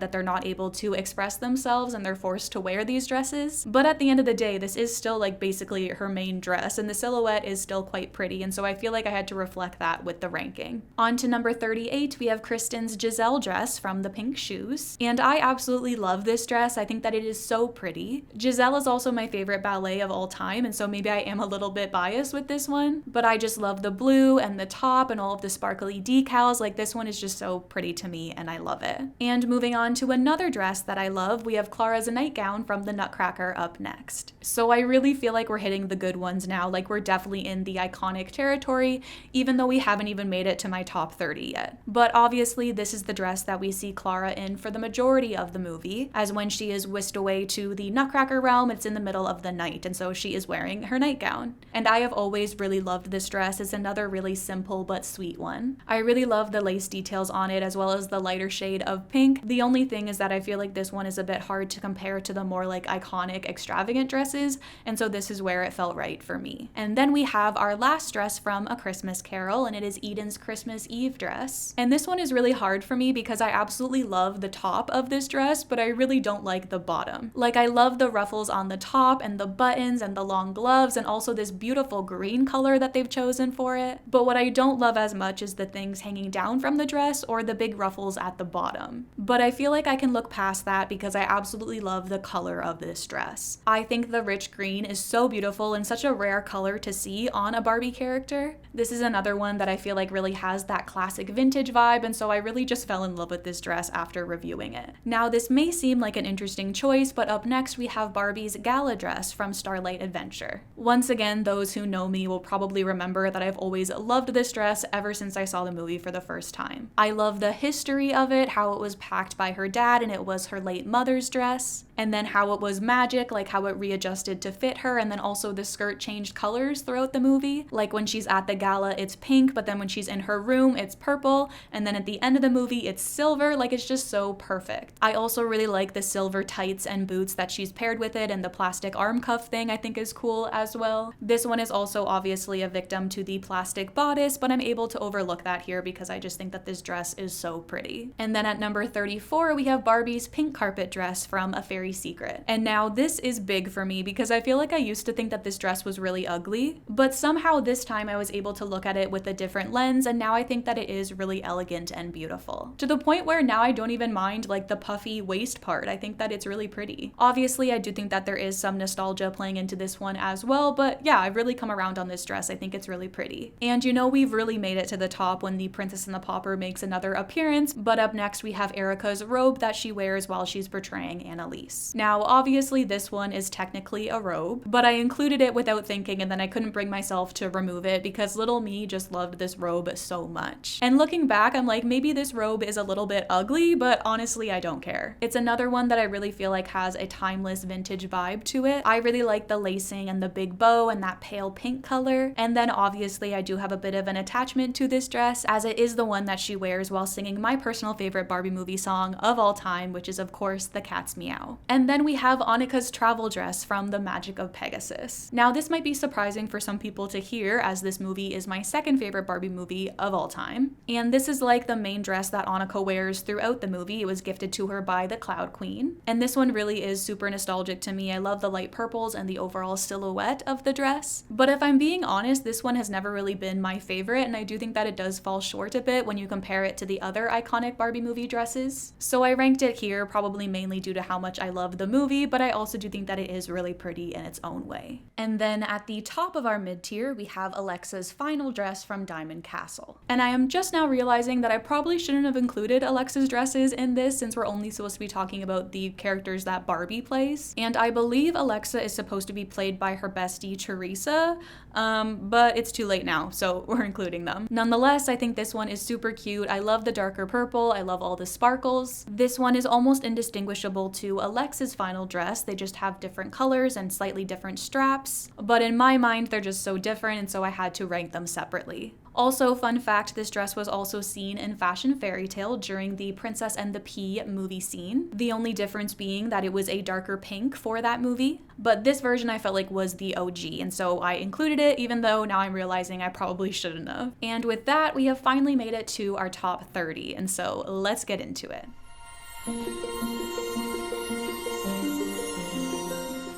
that they're not able to express themselves and they're forced to wear these dresses. But at the end of the day, this is still like basically her main dress, and the silhouette is still quite pretty, and so I feel like I had to reflect that with the ranking. On to number 38, we have Kristen's Giselle dress from the pink shoes, and I absolutely love this dress. I think that it is so pretty. Giselle is also my favorite ballet of all time, and so maybe I am a little bit biased with this one, but I just love the blue and the top and all of the sparkly decals. Like, this one is just so pretty to me and I love it. And moving on to another dress that I love, we have Clara's nightgown from the Nutcracker up next. So I really feel like we're hitting the good ones now. Like, we're definitely in the iconic territory, even though we haven't even made it to my top 30 yet. But obviously this is the dress that we see Clara in for the majority of the movie, as when she is whisked away to the Nutcracker realm, it's in the middle of the night, and so she is wearing her nightgown. And I have always really loved this dress. It's another really simple but sweet one. I really love the lace details on it, as well as the lighter shade of pink. The only thing is that I feel like this one is a bit hard to compare to the more like iconic extravagant dresses, and so this is where it felt right for me. And then we have our last dress from A Christmas Carol, and it is Eden's Christmas Eve dress. And this one is really hard for me because I absolutely love the top of this dress, but I really don't like the bottom. Like, I love the ruffles on the top and the buttons and the long gloves and also this beautiful green color that they've chosen for it. But what I don't love as much is the things hanging down from the dress or the big ruffles at the bottom. But I feel like I can look past that because I absolutely love the color of this dress. I think the rich green is so beautiful and such a rare color to see on a Barbie character. This is another one that I feel like really has that classic vintage vibe, and so I really just fell in love with this dress after reviewing it. Now, this may seem like an interesting choice, but up next we have Barbie's gala dress from Starlight Adventure. Once again, those who know me will probably remember that I've always loved this dress ever since I saw the movie for the first time. I love the history of it, how it was packed by her dad and it was her late mother's dress, and then how it was magic, like how it readjusted to fit her, and then also the skirt changed colors throughout the movie. Like when she's at the gala, it's pink, but then when she's in her room, it's purple, and then at the end of the movie, it's silver. Like, it's just so perfect. I also really like the silver tights and boots that she's paired with it, and the plastic arm cuff thing I think is cool as well. This one is also obviously a victim to the plastic bodice, but I'm able to overlook that here because I just think that this dress is so pretty. And then at number 34, we have Barbie's pink carpet dress from A Fairy Secret. And now this is big for me because I feel like I used to think that this dress was really ugly, but somehow this time I was able to look at it with a different lens, and now I think that it is really elegant and beautiful. To the point where now I don't even mind like the puffy waist part. I think that it's really pretty. Obviously, I do think that there is some nostalgia playing into this one as well, but yeah, I've really come around on this dress. I think it's really pretty. And you know, we've really made it to the top when the Princess and the Pauper makes another appearance, but up next we have Erica's robe that she wears while she's portraying Annalise. Now, obviously this one is technically a robe, but I included it without thinking, and then I couldn't bring myself to remove it because little me just loved this robe so much. And looking back, I'm like, maybe this robe is a little bit ugly, but honestly, I don't care. It's another one that I really feel like has a timeless vintage vibe to it. I really like the lacing and the big bow and that pale pink color. And then obviously I do have a bit of an attachment to this dress, as it is the one that she wears while singing my personal favorite Barbie movie song of all time, which is of course The Cat's Meow. And then we have Annika's travel dress from The Magic of Pegasus. Now, this might be surprising for some people to hear, as this movie is my second favorite Barbie movie of all time. And this is like the main dress that Annika wears throughout the movie. It was gifted to her by the Cloud Queen. And this one really is super nostalgic to me. I love the light purples and the overall silhouette of the dress. But if I'm being honest, this one has never really been my favorite, and I do think that it does fall short a bit when you compare it to the other iconic Barbie movie dresses. So I ranked it here, probably mainly due to how much I love the movie, but I also do think that it is really pretty in its own way. And then at the top of our mid-tier, we have Alexa's final dress from Diamond Castle. And I am just now realizing that I probably shouldn't have included Alexa's dresses in this since we're only supposed to be talking about the characters that Barbie plays. And I believe Alexa is supposed to be played by her bestie Teresa, but it's too late now, so we're including them. Nonetheless, I think this one is super cute. I love the darker purple. I love all the sparkles. This one is almost indistinguishable to Alexa's final dress. They just have different colors and slightly different straps, but in my mind, they're just so different, and so I had to rank them separately. Also, fun fact, this dress was also seen in Fashion Fairy Tale during the Princess and the Pea movie scene. The only difference being that it was a darker pink for that movie. But this version I felt like was the OG, and so I included it, even though now I'm realizing I probably shouldn't have. And with that, we have finally made it to our top 30, and so let's get into it.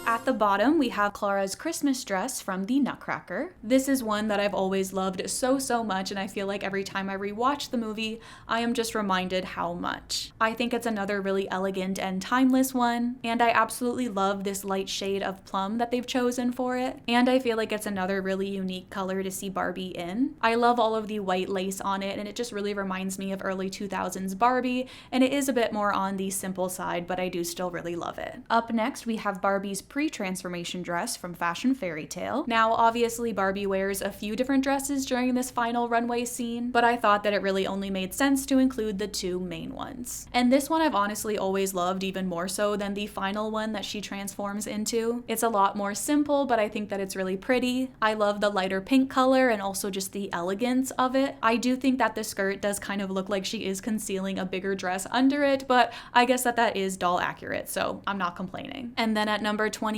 At the bottom, we have Clara's Christmas dress from the Nutcracker. This is one that I've always loved so much, and I feel like every time I rewatch the movie, I am just reminded how much. I think it's another really elegant and timeless one, and I absolutely love this light shade of plum that they've chosen for it, and I feel like it's another really unique color to see Barbie in. I love all of the white lace on it, and it just really reminds me of early 2000s Barbie, and it is a bit more on the simple side, but I do still really love it. Up next, we have Barbie's pre-transformation dress from Fashion Fairy Tale. Now, obviously, Barbie wears a few different dresses during this final runway scene, but I thought that it really only made sense to include the two main ones. And this one I've honestly always loved, even more so than the final one that she transforms into. It's a lot more simple, but I think that it's really pretty. I love the lighter pink color and also just the elegance of it. I do think that the skirt does kind of look like she is concealing a bigger dress under it, but I guess that is doll accurate, so I'm not complaining. And then at number 28,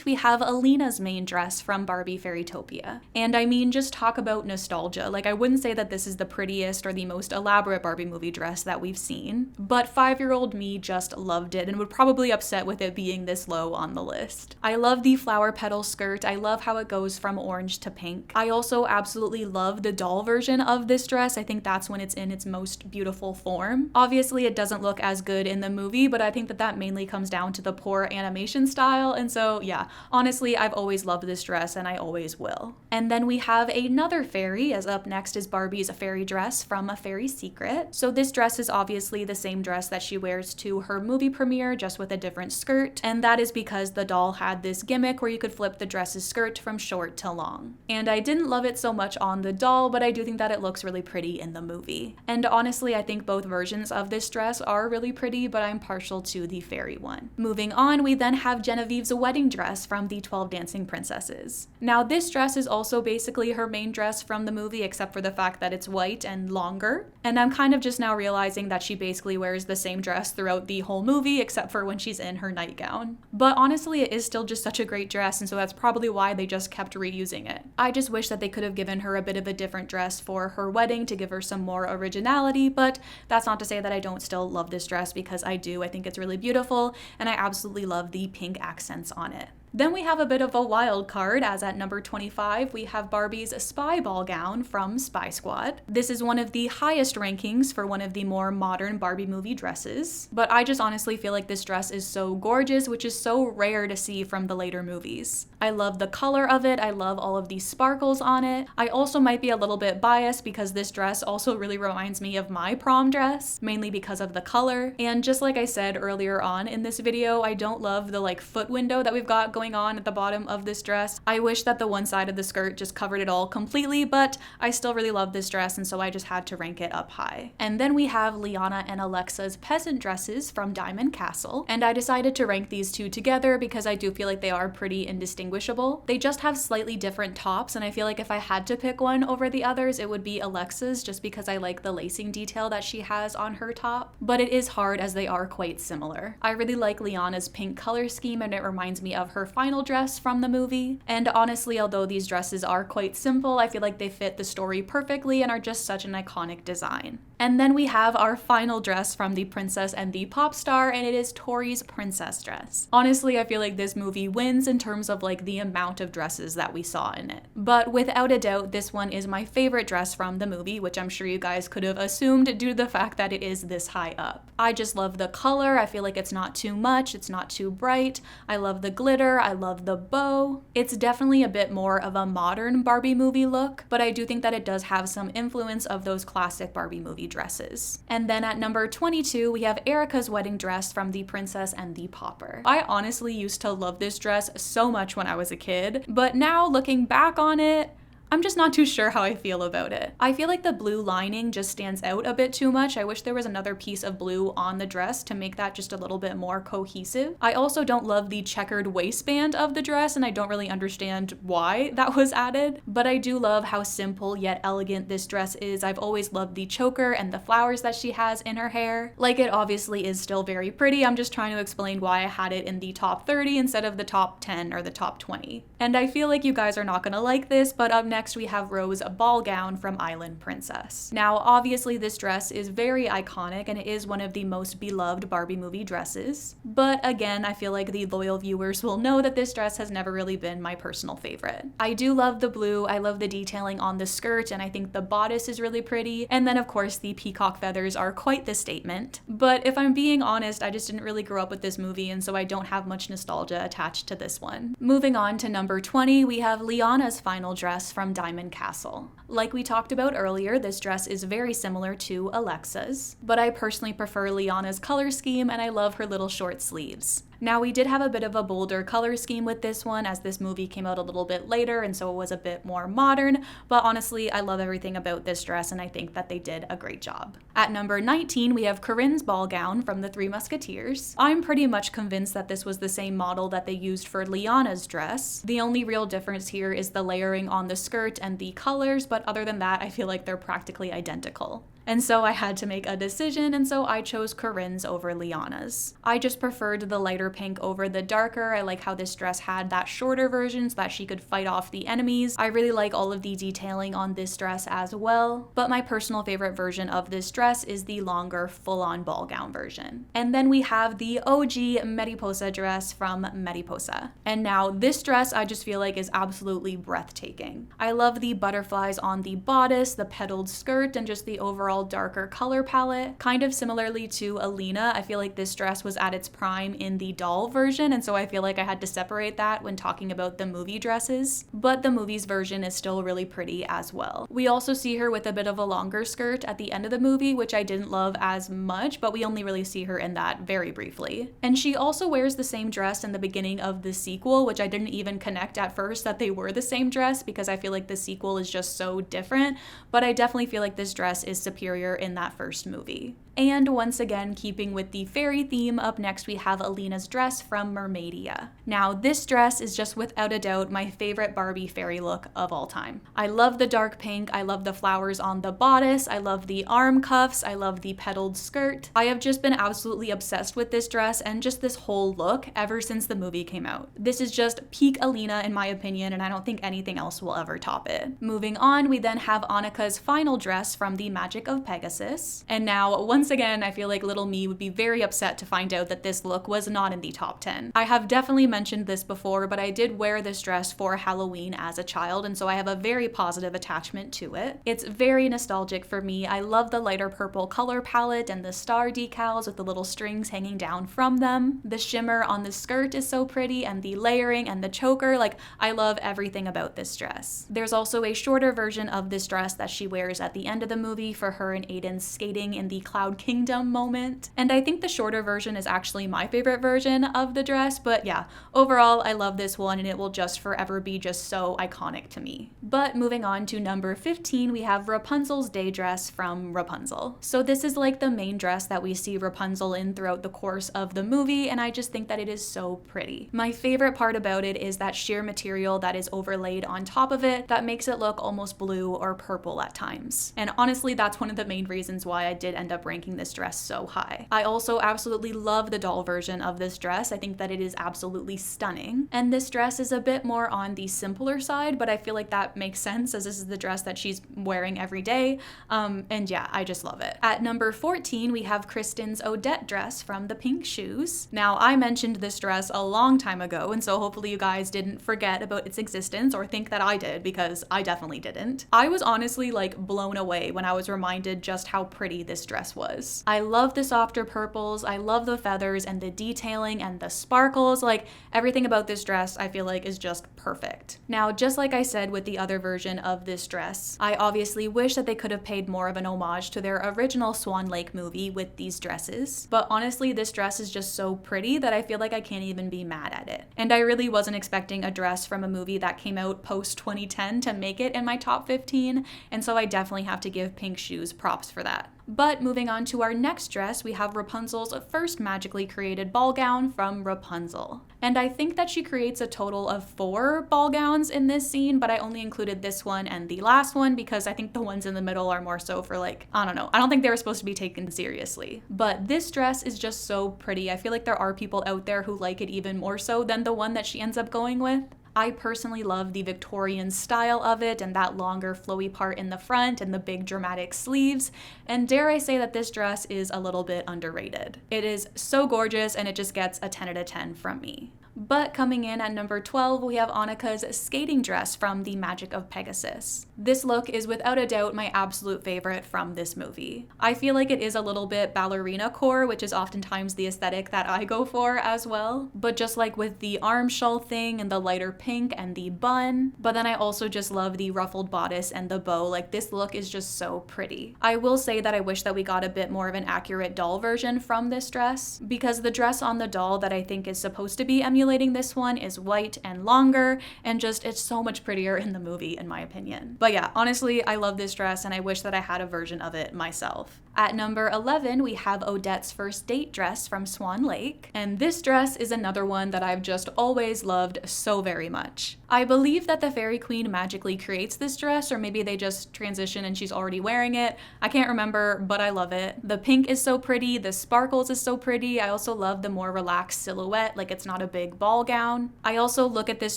we have Alina's main dress from Barbie Fairytopia. And I mean, just talk about nostalgia. Like, I wouldn't say that this is the prettiest or the most elaborate Barbie movie dress that we've seen, but 5-year-old me just loved it and would probably upset with it being this low on the list. I love the flower petal skirt. I love how it goes from orange to pink. I also absolutely love the doll version of this dress. I think that's when it's in its most beautiful form. Obviously, it doesn't look as good in the movie, but I think that mainly comes down to the poor animation style, and so yeah, honestly, I've always loved this dress and I always will. And then we have another fairy, as up next is Barbie's fairy dress from A Fairy Secret. So this dress is obviously the same dress that she wears to her movie premiere, just with a different skirt, and that is because the doll had this gimmick where you could flip the dress's skirt from short to long. And I didn't love it so much on the doll, but I do think that it looks really pretty in the movie. And honestly, I think both versions of this dress are really pretty, but I'm partial to the fairy one. Moving on, we then have Genevieve's wedding dress from the 12 Dancing Princesses. Now, this dress is also basically her main dress from the movie, except for the fact that it's white and longer. And I'm kind of just now realizing that she basically wears the same dress throughout the whole movie, except for when she's in her nightgown. But honestly, it is still just such a great dress, and so that's probably why they just kept reusing it. I just wish that they could have given her a bit of a different dress for her wedding to give her some more originality, but that's not to say that I don't still love this dress, because I do. I think it's really beautiful, and I absolutely love the pink accents on it. Then we have a bit of a wild card, as at number 25, we have Barbie's spy ball gown from Spy Squad. This is one of the highest rankings for one of the more modern Barbie movie dresses, but I just honestly feel like this dress is so gorgeous, which is so rare to see from the later movies. I love the color of it. I love all of these sparkles on it. I also might be a little bit biased because this dress also really reminds me of my prom dress, mainly because of the color. And just like I said earlier on in this video, I don't love the foot window that we've got going on at the bottom of this dress. I wish that the one side of the skirt just covered it all completely, but I still really love this dress, and so I just had to rank it up high. And then we have Liana and Alexa's peasant dresses from Diamond Castle, and I decided to rank these two together because I do feel like they are pretty indistinguishable. They just have slightly different tops, and I feel like if I had to pick one over the others, it would be Alexa's, just because I like the lacing detail that she has on her top, but it is hard as they are quite similar. I really like Liana's pink color scheme, and it reminds me of her final dress from the movie. And honestly, although these dresses are quite simple, I feel like they fit the story perfectly and are just such an iconic design. And then we have our final dress from The Princess and the Pop Star, and it is Tori's princess dress. Honestly, I feel like this movie wins in terms of like the amount of dresses that we saw in it. But without a doubt, this one is my favorite dress from the movie, which I'm sure you guys could have assumed due to the fact that it is this high up. I just love the color. I feel like it's not too much, it's not too bright. I love the glitter, I love the bow. It's definitely a bit more of a modern Barbie movie look, but I do think that it does have some influence of those classic Barbie movie dresses. And then at number 22, we have Erica's wedding dress from The Princess and the Pauper. I honestly used to love this dress so much when I was a kid, but now looking back on it, I'm just not too sure how I feel about it. I feel like the blue lining just stands out a bit too much. I wish there was another piece of blue on the dress to make that just a little bit more cohesive. I also don't love the checkered waistband of the dress, and I don't really understand why that was added, but I do love how simple yet elegant this dress is. I've always loved the choker and the flowers that she has in her hair. Like, it obviously is still very pretty. I'm just trying to explain why I had it in the top 30 instead of the top 10 or the top 20. And I feel like you guys are not gonna like this, but up next we have Rose's ball gown from Island Princess. Now, obviously this dress is very iconic and it is one of the most beloved Barbie movie dresses. But again, I feel like the loyal viewers will know that this dress has never really been my personal favorite. I do love the blue, I love the detailing on the skirt, and I think the bodice is really pretty. And then of course the peacock feathers are quite the statement. But if I'm being honest, I just didn't really grow up with this movie, and so I don't have much nostalgia attached to this one. Moving on to number 20, we have Liana's final dress from Diamond Castle. Like we talked about earlier, this dress is very similar to Alexa's, but I personally prefer Liana's color scheme, and I love her little short sleeves. Now, we did have a bit of a bolder color scheme with this one, as this movie came out a little bit later, and so it was a bit more modern, but honestly, I love everything about this dress, and I think that they did a great job. At number 19, we have Corinne's ball gown from The Three Musketeers. I'm pretty much convinced that this was the same model that they used for Liana's dress. The only real difference here is the layering on the skirt and the colors, but other than that, I feel like they're practically identical. And so I had to make a decision, and so I chose Corinne's over Liana's. I just preferred the lighter pink over the darker. I like how this dress had that shorter version so that she could fight off the enemies. I really like all of the detailing on this dress as well, but my personal favorite version of this dress is the longer full-on ball gown version. And then we have the OG Mariposa dress from Mariposa. And now this dress I just feel like is absolutely breathtaking. I love the butterflies on the bodice, the petaled skirt, and just the overall darker color palette. Kind of similarly to Alina, I feel like this dress was at its prime in the doll version, and so I feel like I had to separate that when talking about the movie dresses, but the movie's version is still really pretty as well. We also see her with a bit of a longer skirt at the end of the movie, which I didn't love as much, but we only really see her in that very briefly. And she also wears the same dress in the beginning of the sequel, which I didn't even connect at first that they were the same dress, because I feel like the sequel is just so different, but I definitely feel like this dress is superior in that first movie. And once again, keeping with the fairy theme, up next we have Alina's dress from Mermaidia. Now, this dress is just without a doubt my favorite Barbie fairy look of all time. I love the dark pink, I love the flowers on the bodice, I love the arm cuffs, I love the petaled skirt. I have just been absolutely obsessed with this dress and just this whole look ever since the movie came out. This is just peak Alina in my opinion, and I don't think anything else will ever top it. Moving on, we then have Annika's final dress from The Magic of Pegasus. And now, once again, I feel like little me would be very upset to find out that this look was not in the top 10. I have definitely mentioned this before, but I did wear this dress for Halloween as a child, and so I have a very positive attachment to it. It's very nostalgic for me. I love the lighter purple color palette and the star decals with the little strings hanging down from them. The shimmer on the skirt is so pretty, and the layering and the choker, like, I love everything about this dress. There's also a shorter version of this dress that she wears at the end of the movie for her and Aiden's skating in the Cloud Kingdom moment. And I think the shorter version is actually my favorite version of the dress, but yeah, overall I love this one and it will just forever be just so iconic to me. But moving on to number 15, we have Rapunzel's day dress from Rapunzel. So this is like the main dress that we see Rapunzel in throughout the course of the movie, and I just think that it is so pretty. My favorite part about it is that sheer material that is overlaid on top of it that makes it look almost blue or purple at times. And honestly, that's one of the main reasons why I did end up ranking ranking this dress so high. I also absolutely love the doll version of this dress. I think that it is absolutely stunning. And this dress is a bit more on the simpler side, but I feel like that makes sense as this is the dress that she's wearing every day. And yeah, I just love it. At number 14, we have Kristen's Odette dress from the Pink Shoes. Now, I mentioned this dress a long time ago, and so hopefully you guys didn't forget about its existence or think that I did, because I definitely didn't. I was honestly like blown away when I was reminded just how pretty this dress was. I love the softer purples, I love the feathers and the detailing and the sparkles. Like, everything about this dress I feel like is just perfect. Now, just like I said with the other version of this dress, I obviously wish that they could have paid more of an homage to their original Swan Lake movie with these dresses, but honestly this dress is just so pretty that I feel like I can't even be mad at it. And I really wasn't expecting a dress from a movie that came out post 2010 to make it in my top 15, and so I definitely have to give Pink Shoes props for that. But moving on to our next dress, we have Rapunzel's first magically created ball gown from Rapunzel. And I think that she creates a total of 4 ball gowns in this scene, but I only included this one and the last one because I think the ones in the middle are more so for like, I don't know, I don't think they were supposed to be taken seriously. But this dress is just so pretty. I feel like there are people out there who like it even more so than the one that she ends up going with. I personally love the Victorian style of it and that longer flowy part in the front and the big dramatic sleeves, and dare I say that this dress is a little bit underrated. It is so gorgeous and it just gets a 10 out of 10 from me. But coming in at number 12, we have Annika's skating dress from The Magic of Pegasus. This look is without a doubt my absolute favorite from this movie. I feel like it is a little bit ballerina core, which is oftentimes the aesthetic that I go for as well. But just like with the arm shawl thing and the lighter pink and the bun, but then I also just love the ruffled bodice and the bow. Like, this look is just so pretty. I will say that I wish that we got a bit more of an accurate doll version from this dress, because the dress on the doll that I think is supposed to be emulating this one is white and longer, and just it's so much prettier in the movie in my opinion. But yeah, honestly, I love this dress and I wish that I had a version of it myself. At number 11, we have Odette's first date dress from Swan Lake, and this dress is another one that I've just always loved so very much. I believe that the Fairy Queen magically creates this dress, or maybe they just transition and she's already wearing it. I can't remember, but I love it. The pink is so pretty, the sparkles is so pretty. I also love the more relaxed silhouette, like it's not a big ball gown. I also look at this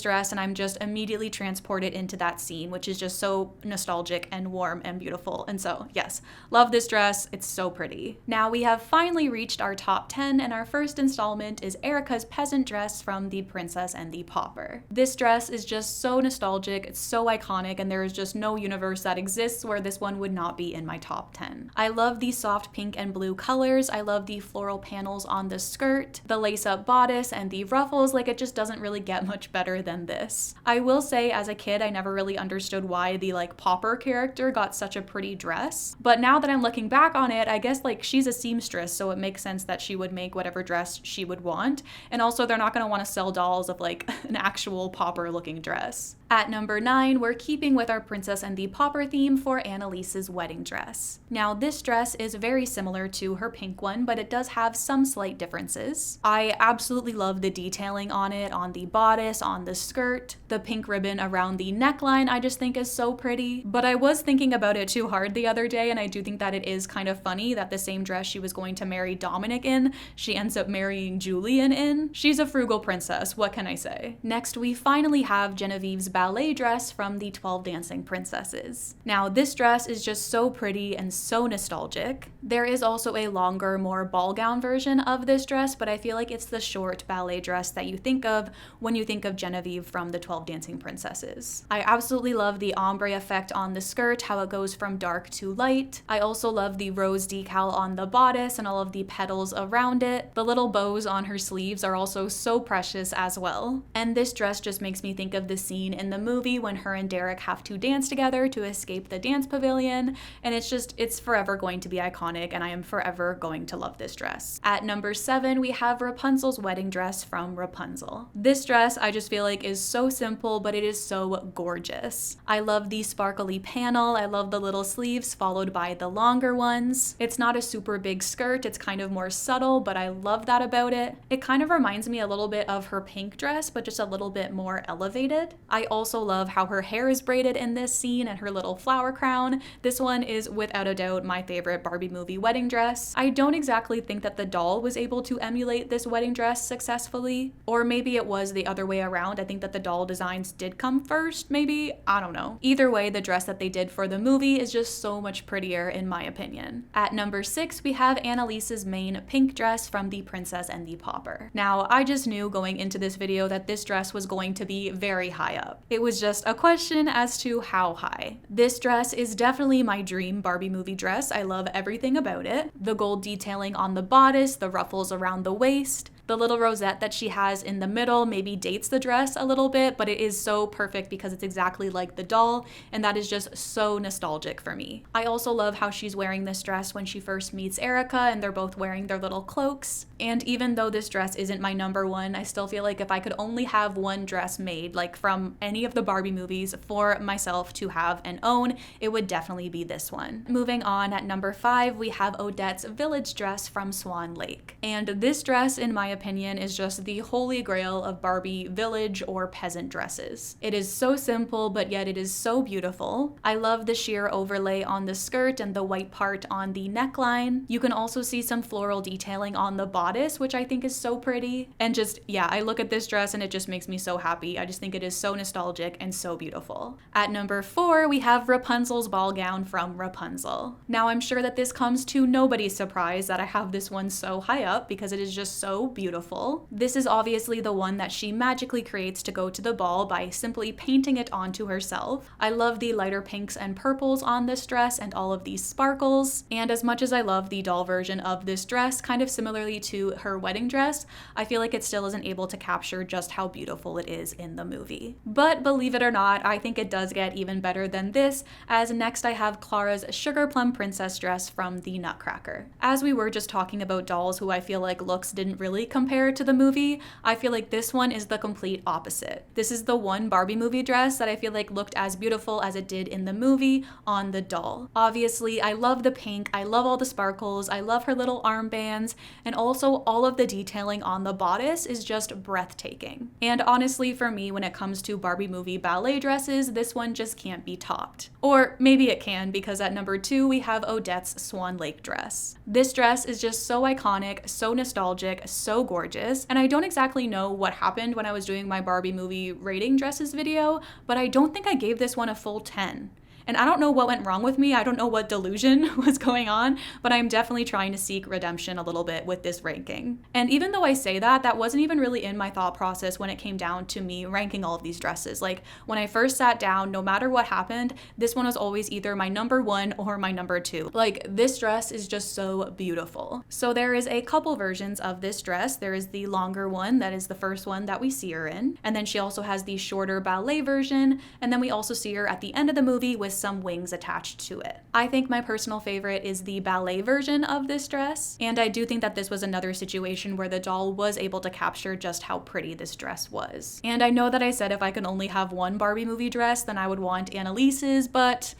dress and I'm just immediately transported into that scene, which is just so nostalgic and warm and beautiful. And so yes, love this dress. It's so pretty. Now we have finally reached our top 10, and our first installment is Erica's peasant dress from The Princess and the Pauper. This dress is just so nostalgic, it's so iconic, and there is just no universe that exists where this one would not be in my top 10. I love the soft pink and blue colors. I love the floral panels on the skirt, the lace-up bodice, and the ruffles. Like, it just doesn't really get much better than this. I will say, as a kid, I never really understood why the like Pauper character got such a pretty dress, but now that I'm looking back on it, I guess like she's a seamstress, so it makes sense that she would make whatever dress she would want. And also they're not going to want to sell dolls of like an actual Pauper looking dress. At number 9, we're keeping with our Princess and the Pauper theme for Annalise's wedding dress. Now, this dress is very similar to her pink one, but it does have some slight differences. I absolutely love the detailing on it, on the bodice, on the skirt. The pink ribbon around the neckline I just think is so pretty. But I was thinking about it too hard the other day, and I do think that it is kind of funny that the same dress she was going to marry Dominic in, she ends up marrying Julian in. She's a frugal princess, what can I say? Next, we finally have Genevieve's ballet dress from the 12 Dancing Princesses. Now, this dress is just so pretty and so nostalgic. There is also a longer, more ball gown version of this dress, but I feel like it's the short ballet dress that you think of when you think of Genevieve from the 12 Dancing Princesses. I absolutely love the ombre effect on the skirt, how it goes from dark to light. I also love the rose decal on the bodice and all of the petals around it. The little bows on her sleeves are also so precious as well. And this dress just makes me think of the scene in the movie when her and Derek have to dance together to escape the dance pavilion, and it's forever going to be iconic, and I am forever going to love this dress. At number 7, we have Rapunzel's wedding dress from Rapunzel. Rapunzel. This dress I just feel like is so simple, but it is so gorgeous. I love the sparkly panel. I love the little sleeves followed by the longer ones. It's not a super big skirt. It's kind of more subtle, but I love that about it. It kind of reminds me a little bit of her pink dress, but just a little bit more elevated. I also love how her hair is braided in this scene and her little flower crown. This one is without a doubt my favorite Barbie movie wedding dress. I don't exactly think that the doll was able to emulate this wedding dress successfully, or maybe it was the other way around. I think that the doll designs did come first, maybe? I don't know. Either way, the dress that they did for the movie is just so much prettier in my opinion. At number 6, we have Annalise's main pink dress from The Princess and the Pauper. Now, I just knew going into this video that this dress was going to be very high up. It was just a question as to how high. This dress is definitely my dream Barbie movie dress. I love everything about it. The gold detailing on the bodice, the ruffles around the waist, the little rosette that she has in the middle maybe dates the dress a little bit, but it is so perfect because it's exactly like the doll, and that is just so nostalgic for me. I also love how she's wearing this dress when she first meets Erica, and they're both wearing their little cloaks. And even though this dress isn't my number one, I still feel like if I could only have one dress made, like from any of the Barbie movies, for myself to have and own, it would definitely be this one. Moving on, at number 5, we have Odette's village dress from Swan Lake. And this dress, in my opinion, is just the holy grail of Barbie village or peasant dresses. It is so simple, but yet it is so beautiful. I love the sheer overlay on the skirt and the white part on the neckline. You can also see some floral detailing on the bodice, which I think is so pretty. And just, yeah, I look at this dress and it just makes me so happy. I just think it is so nostalgic and so beautiful. At number 4, we have Rapunzel's ball gown from Rapunzel. Now, I'm sure that this comes to nobody's surprise that I have this one so high up because it is just so beautiful. This is obviously the one that she magically creates to go to the ball by simply painting it onto herself. I love the lighter pinks and purples on this dress and all of these sparkles. And as much as I love the doll version of this dress, kind of similarly to her wedding dress, I feel like it still isn't able to capture just how beautiful it is in the movie. But believe it or not, I think it does get even better than this, as next I have Clara's Sugar Plum Princess dress from the Nutcracker. As we were just talking about dolls who I feel like looks didn't really compare to the movie, I feel like this one is the complete opposite. This is the one Barbie movie dress that I feel like looked as beautiful as it did in the movie on the doll. Obviously, I love the pink, I love all the sparkles, I love her little armbands, and also all of the detailing on the bodice is just breathtaking. And honestly, for me, when it comes to Barbie movie ballet dresses, this one just can't be topped. Or maybe it can, because at number 2, we have Odette's Swan Lake dress. This dress is just so iconic, so nostalgic, so gorgeous, and I don't exactly know what happened when I was doing my Barbie movie rating dresses video, but I don't think I gave this one a full 10. And I don't know what went wrong with me. I don't know what delusion was going on, but I'm definitely trying to seek redemption a little bit with this ranking. And even though I say that, that wasn't even really in my thought process when it came down to me ranking all of these dresses. Like when I first sat down, no matter what happened, this one was always either my number 1 or my number 2. Like this dress is just so beautiful. So there is a couple versions of this dress. There is the longer one, that is the first one that we see her in. And then she also has the shorter ballet version. And then we also see her at the end of the movie with some wings attached to it. I think my personal favorite is the ballet version of this dress, and I do think that this was another situation where the doll was able to capture just how pretty this dress was. And I know that I said if I could only have one Barbie movie dress, then I would want Annalise's, but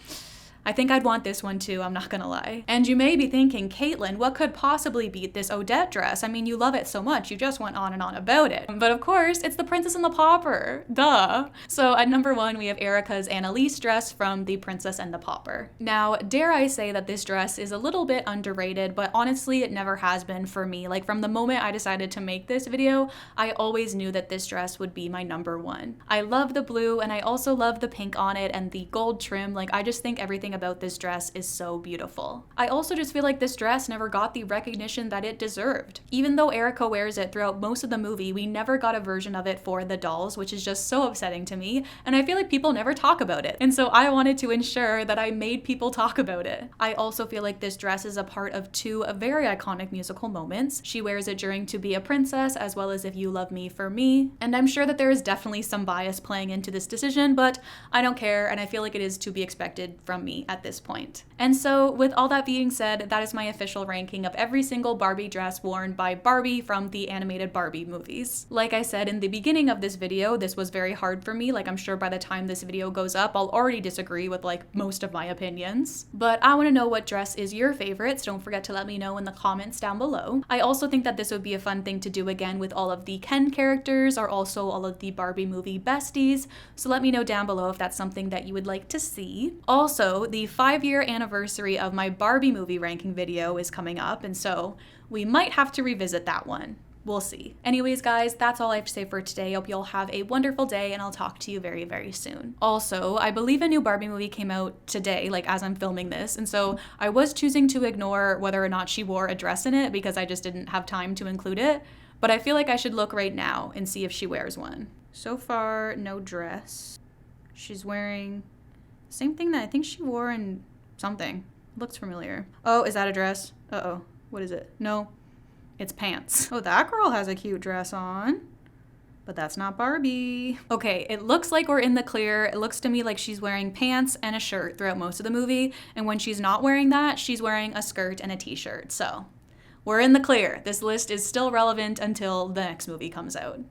I think I'd want this one too, I'm not gonna lie. And you may be thinking, Caitlin, what could possibly beat this Odette dress? I mean, you love it so much, you just went on and on about it. But of course, it's the Princess and the Pauper, duh. So at number 1, we have Erica's Annalise dress from The Princess and the Pauper. Now, dare I say that this dress is a little bit underrated, but honestly, it never has been for me. Like from the moment I decided to make this video, I always knew that this dress would be my number 1. I love the blue, and I also love the pink on it and the gold trim. Like I just think everything about this dress is so beautiful. I also just feel like this dress never got the recognition that it deserved. Even though Erica wears it throughout most of the movie, we never got a version of it for the dolls, which is just so upsetting to me, and I feel like people never talk about it. And so I wanted to ensure that I made people talk about it. I also feel like this dress is a part of 2 very iconic musical moments. She wears it during To Be a Princess, as well as If You Love Me for Me, and I'm sure that there is definitely some bias playing into this decision, but I don't care, and I feel like it is to be expected from me. me at this point. And so with all that being said, that is my official ranking of every single Barbie dress worn by Barbie from the animated Barbie movies. Like I said in the beginning of this video, this was very hard for me. Like I'm sure by the time this video goes up, I'll already disagree with like most of my opinions. But I want to know what dress is your favorite, so don't forget to let me know in the comments down below. I also think that this would be a fun thing to do again with all of the Ken characters or also all of the Barbie movie besties, so let me know down below if that's something that you would like to see. Also, the 5-year anniversary of my Barbie movie ranking video is coming up, and so we might have to revisit that one. We'll see. Anyways, guys, that's all I have to say for today. I hope you all have a wonderful day, and I'll talk to you very, very soon. Also, I believe a new Barbie movie came out today, like as I'm filming this, and so I was choosing to ignore whether or not she wore a dress in it because I just didn't have time to include it, but I feel like I should look right now and see if she wears one. So far, no dress. She's wearing the same thing that I think she wore in something. Looks familiar. Oh, is that a dress? Uh-oh. What is it? No. It's pants. Oh, that girl has a cute dress on, but that's not Barbie. Okay, it looks like we're in the clear. It looks to me like she's wearing pants and a shirt throughout most of the movie, and when she's not wearing that, she's wearing a skirt and a t-shirt. So we're in the clear. This list is still relevant until the next movie comes out.